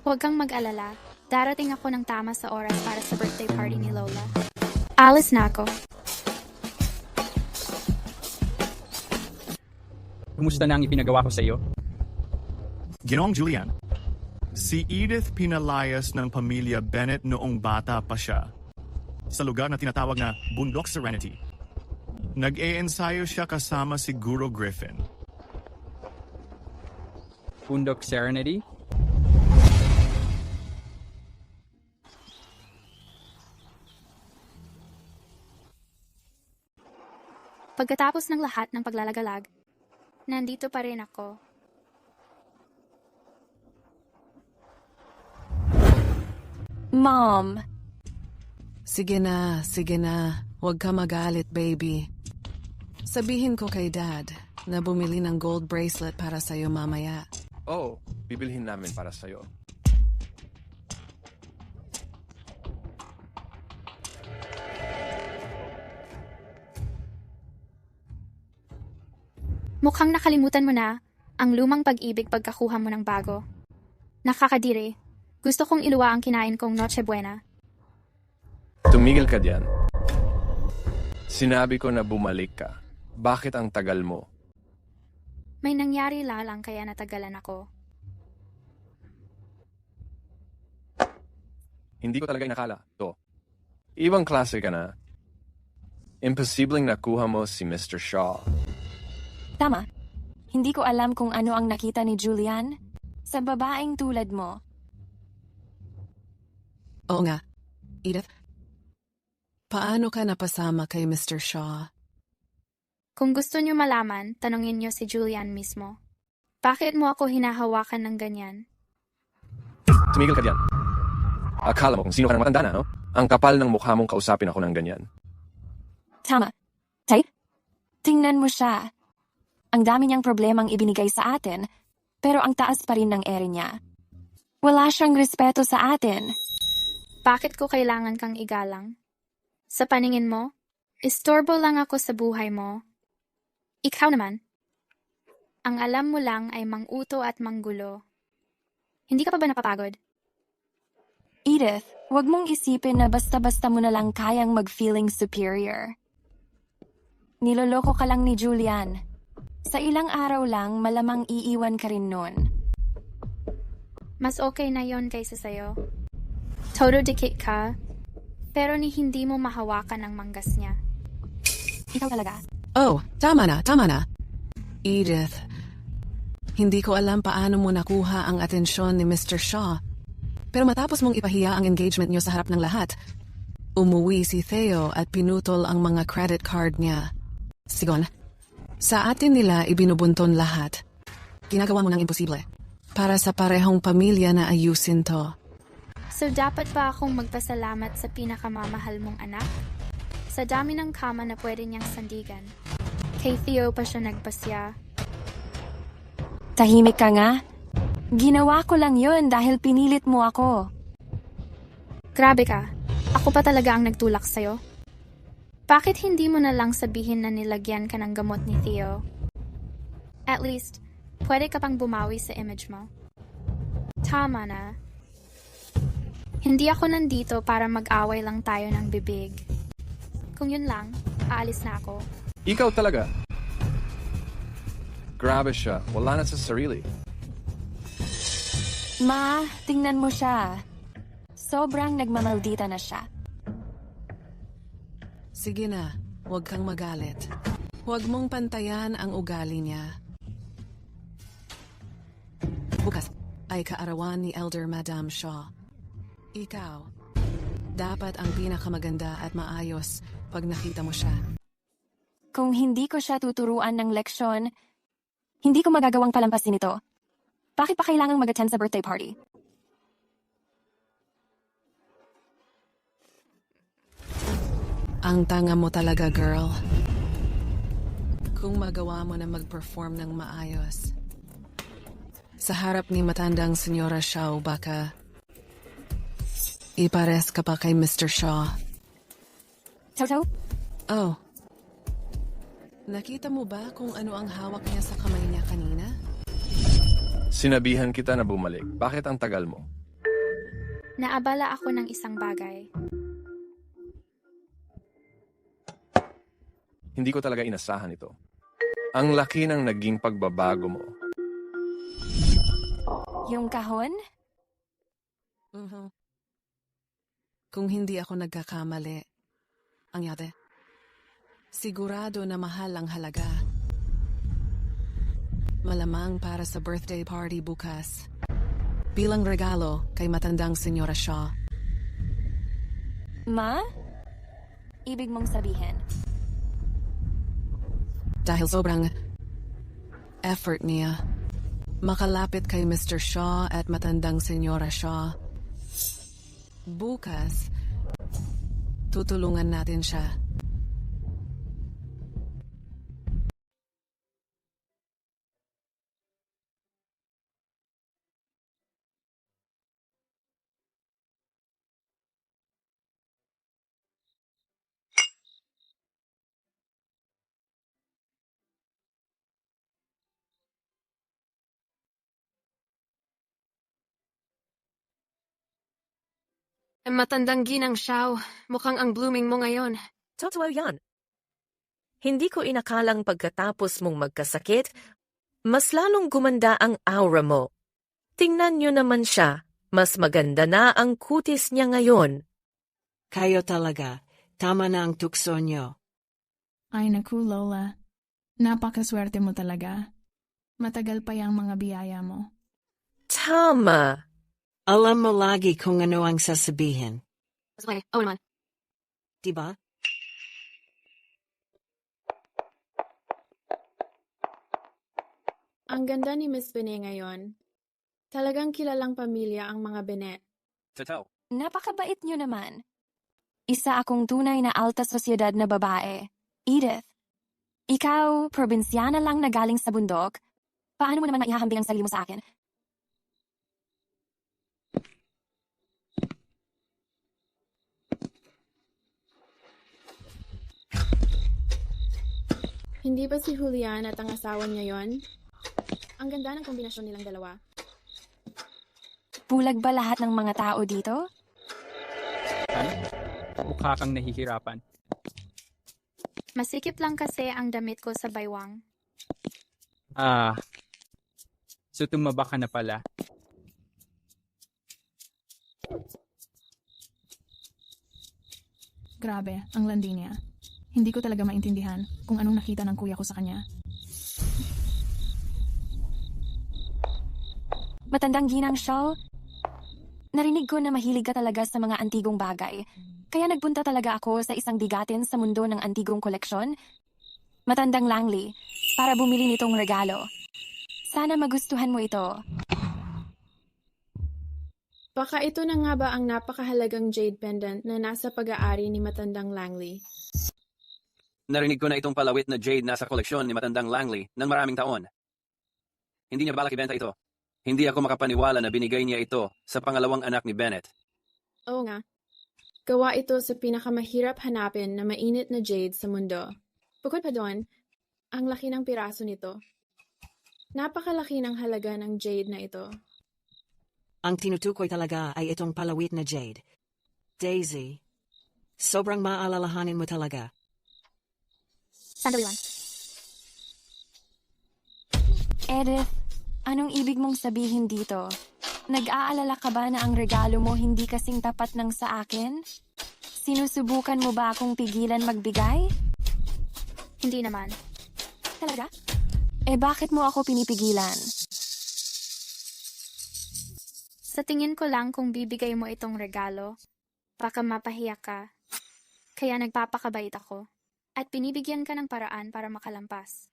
Huwag kang mag-alala. Darating ako ng tama sa oras para sa birthday party ni Lola. Alis na ako. Kumusta na ang ipinagawa ko sa iyo? Ginoong Julian, si Edith pinalayas ng pamilya Bennett noong bata pa siya sa lugar na tinatawag na Bundok Serenity. Nag-e-ensayo siya kasama si Guro Griffin. Bundok Serenity? Pagkatapos ng lahat ng paglalagalag, nandito pa rin ako. Mom! Sige na. Huwag ka magalit, baby. Sabihin ko kay Dad na bumili ng gold bracelet para sa'yo mamaya. Oh, bibilhin namin para sa'yo. Mukhang nakalimutan mo na ang lumang pag-ibig pagkakuha mo ng bago. Nakakadiri. Gusto kong iluwa ang kinain kong Noche Buena. Tumigil ka diyan. Sinabi ko na bumalik ka. Bakit ang tagal mo? May nangyari lang kaya natagalan ako. Hindi ko talaga inakala. Ibang klase ka na. Imposibleng nakuha mo si Mr. Shaw. Tama. Hindi ko alam kung ano ang nakita ni Julian sa babaeng tulad mo. Oo nga. Edith, paano ka napasama kay Mr. Shaw? Kung gusto niyo malaman, tanungin niyo si Julian mismo. Bakit mo ako hinahawakan ng ganyan? Tumigil ka diyan. Akala mo kung sino ka ng matanda na, no? Ang kapal ng mukha mong kausapin ako ng ganyan. Tama. Tay, tingnan mo siya. Ang dami niyang problemang ibinigay sa atin, pero ang taas pa rin ng ere niya. Wala siyang respeto sa atin. Bakit ko kailangan kang igalang? Sa paningin mo, istorbo lang ako sa buhay mo. Ikaw naman, ang alam mo lang ay mang-uto at manggulo. Hindi ka pa ba napapagod? Edith, huwag mong isipin na basta-basta mo na lang kayang mag-feeling superior. Niloloko ka lang ni Julian. Sa ilang araw lang, malamang iiwan ka rin nun. Mas okay na yon kaysa sayo. Todo dikit ka, pero ni hindi mo mahawakan ang manggas niya. Ikaw talaga? Oh, tama na. Edith, hindi ko alam paano mo nakuha ang atensyon ni Mr. Shaw. Pero matapos mong ipahiya ang engagement niyo sa harap ng lahat, umuwi si Theo at pinutol ang mga credit card niya. Sigon, sa atin nila ibinubunton lahat. Ginagawa mo ng imposible para sa parehong pamilya na ayusin to. So dapat ba akong magpasalamat sa pinakamamahal mong anak? Sa dami ng kama na pwede niyang sandigan. Kay Theo pa siya nagpasya. Tahimik ka nga. Ginawa ko lang yun dahil pinilit mo ako. Grabe ka. Ako pa talaga ang nagtulak sa'yo. Bakit hindi mo na lang sabihin na nilagyan ka ng gamot ni Theo? At least, pwede ka pang bumawi sa image mo. Tama na. Hindi ako nandito para mag-away lang tayo ng bibig. Kung yun lang, aalis na ako. Ikaw talaga. Grabe siya. Wala na sa sarili. Ma, tingnan mo siya. Sobrang nagmamaldita na siya. Sige na, huwag kang magalit. Huwag mong pantayan ang ugali niya. Bukas ay kaarawan ni Elder Madam Shaw. Ikaw, dapat ang pinakamaganda at maayos pag nakita mo siya. Kung hindi ko siya tuturuan ng leksyon, hindi ko magagawang palampasin ito. Bakit pa kailangang mag-attend sa birthday party? Ang tanga mo talaga, girl. Kung magawa mo na mag-perform ng maayos. Sa harap ni matandang Senyora Shaw, baka ipares ka pa kay Mr. Shaw. Toto? Oh. Nakita mo ba kung ano ang hawak niya sa kamay niya kanina? Sinabihan kita na bumalik. Bakit ang tagal mo? Naabala ako ng isang bagay. Hindi ko talaga inasahan ito. Ang laki ng naging pagbabago mo. Yung kahon? Kung hindi ako nagkakamali, ang yate, sigurado na mahal ang halaga. Malamang para sa birthday party bukas. Bilang regalo kay matandang Senyora Shaw. Ma? Ibig mong sabihin? Dahil sobrang effort niya, makalapit kay Mr. Shaw at matandang Senyora Shaw. Bukas, tutulungan natin siya. Matandang ginang Xiao, mukhang ang blooming mo ngayon. Totoo yan. Hindi ko inakalang pagkatapos mong magkasakit, mas lalong gumanda ang aura mo. Tingnan nyo naman siya, mas maganda na ang kutis niya ngayon. Kayo talaga. Tama na ang tukso nyo. Ay naku, Lola. Napakaswerte mo talaga. Matagal pa yung mga biyaya mo. Tama. Alam mo lagi kung ano ang sasabihin. Oo naman. Diba? Ang ganda ni Miss Benet ngayon. Talagang kilalang pamilya ang mga Benet. Totoo. Napakabait nyo naman. Isa akong tunay na alta sosyedad na babae. Edith. Ikaw, probinsyana lang na galing sa bundok. Paano mo naman maihahambing ang sarili mo sa akin? Hindi ba si Julian at ang asawa niya yon? Ang ganda ng kombinasyon nilang dalawa. Bulag ba lahat ng mga tao dito? Ano? Mukha kang nahihirapan. Masikip lang kasi ang damit ko sa baywang. So tumaba ka na pala. Grabe, ang landi niya. Hindi ko talaga maintindihan kung anong nakita ng kuya ko sa kanya. Matandang ginang Shaw, narinig ko na mahilig ka talaga sa mga antigong bagay. Kaya nagpunta talaga ako sa isang bigatin sa mundo ng antigong koleksyon. Matandang Langley, para bumili nitong regalo. Sana magustuhan mo ito. Baka ito na nga ba ang napakahalagang jade pendant na nasa pag-aari ni Matandang Langley? Narinig ko na itong palawit na jade nasa koleksyon ni Matandang Langley ng maraming taon. Hindi niya balak ibenta ito. Hindi ako makapaniwala na binigay niya ito sa pangalawang anak ni Bennett. Oo nga. Gawa ito sa pinakamahirap hanapin na mainit na jade sa mundo. Bukod pa doon, ang laki ng piraso nito. Napakalaki ng halaga ng jade na ito. Ang tinutukoy talaga ay itong palawit na jade. Daisy, sobrang maalalahanin mo talaga. Sandali lang. Edith, anong ibig mong sabihin dito? Nag-aalala ka ba na ang regalo mo hindi kasing tapat ng sa akin? Sinusubukan mo ba akong pigilan magbigay? Hindi naman. Talaga? Bakit mo ako pinipigilan? Sa tingin ko lang kung bibigay mo itong regalo, baka mapahiya ka. Kaya nagpapakabait ako. At binibigyan ka ng paraan para makalampas.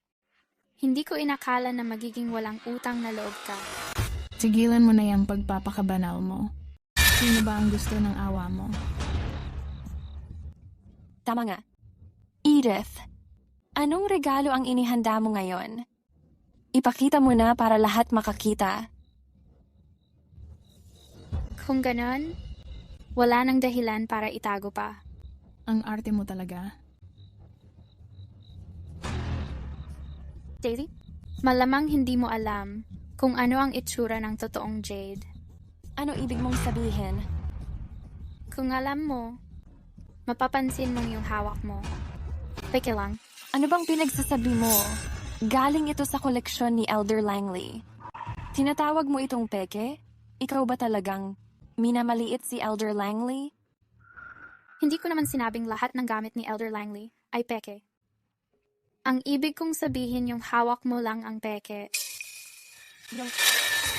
Hindi ko inakala na magiging walang utang na loob ka. Sigilan mo na yung pagpapakabanal mo. Sino ba ang gusto ng awa mo? Tama nga. Edith, anong regalo ang inihanda mo ngayon? Ipakita mo na para lahat makakita. Kung ganon, wala nang dahilan para itago pa. Ang arte mo talaga. Daisy, malamang hindi mo alam kung ano ang itsura ng totoong Jade. Ano ibig mong sabihin? Kung alam mo, mapapansin mong yung hawak mo. Peke lang. Ano bang pinagsasabi mo? Galing ito sa koleksyon ni Elder Langley. Tinatawag mo itong peke? Ikaw ba talagang minamaliit si Elder Langley? Hindi ko naman sinabing lahat ng gamit ni Elder Langley ay peke. Ang ibig kong sabihin yung hawak mo lang ang peke. Yung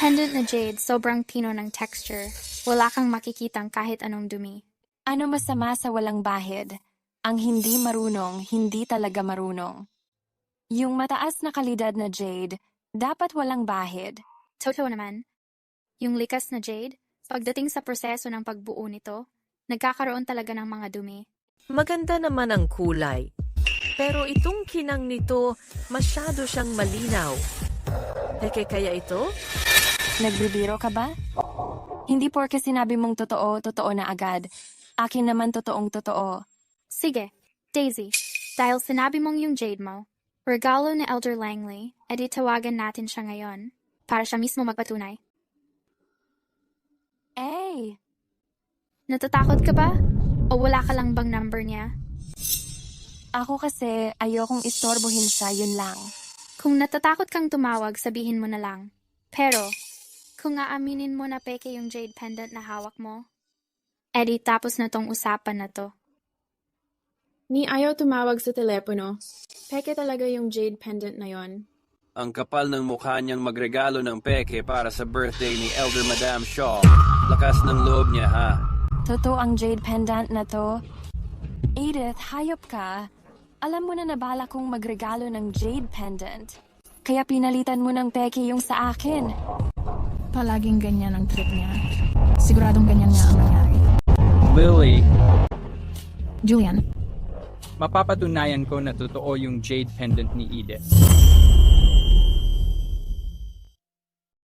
pendant na Jade, sobrang tino ng texture. Wala kang makikitang kahit anong dumi. Ano masama sa walang bahid? Ang hindi marunong, hindi talaga marunong. Yung mataas na kalidad na Jade, dapat walang bahid. Totoo naman. Yung likas na Jade, pagdating sa proseso ng pagbuo nito, nagkakaroon talaga ng mga dumi. Maganda naman ang kulay. Pero itong kinang nito, masyado siyang malinaw. Peke kaya ito? Nagbibiro ka ba? Hindi porke sinabi mong totoo, totoo na agad. Akin naman totoong totoo. Sige, Daisy, dahil sinabi mong yung Jade mo, regalo ni Elder Langley, edi tawagan natin siya ngayon para siya mismo magpatunay. Hey! Natatakot ka ba? O wala ka lang bang number niya? Ako kasi ayokong istorbohin siya, yun lang. Kung natatakot kang tumawag, sabihin mo na lang. Pero, kung aaminin mo na peke yung Jade pendant na hawak mo, edi tapos na tong usapan na to. Ni ayaw tumawag sa telepono. Peke talaga yung Jade pendant na yon. Ang kapal ng mukha niyang magregalo ng peke para sa birthday ni Elder Madam Shaw. Lakas ng loob niya, ha? Totoo ang Jade pendant na to? Edith, hayop ka. Alam mo na nabala kong magregalo ng Jade pendant. Kaya pinalitan mo ng peke yung sa akin. Palaging ganyan ang trip niya. Siguradong ganyan nga ang nangyari. Lily, Julian, mapapatunayan ko na totoo yung jade pendant ni Edith.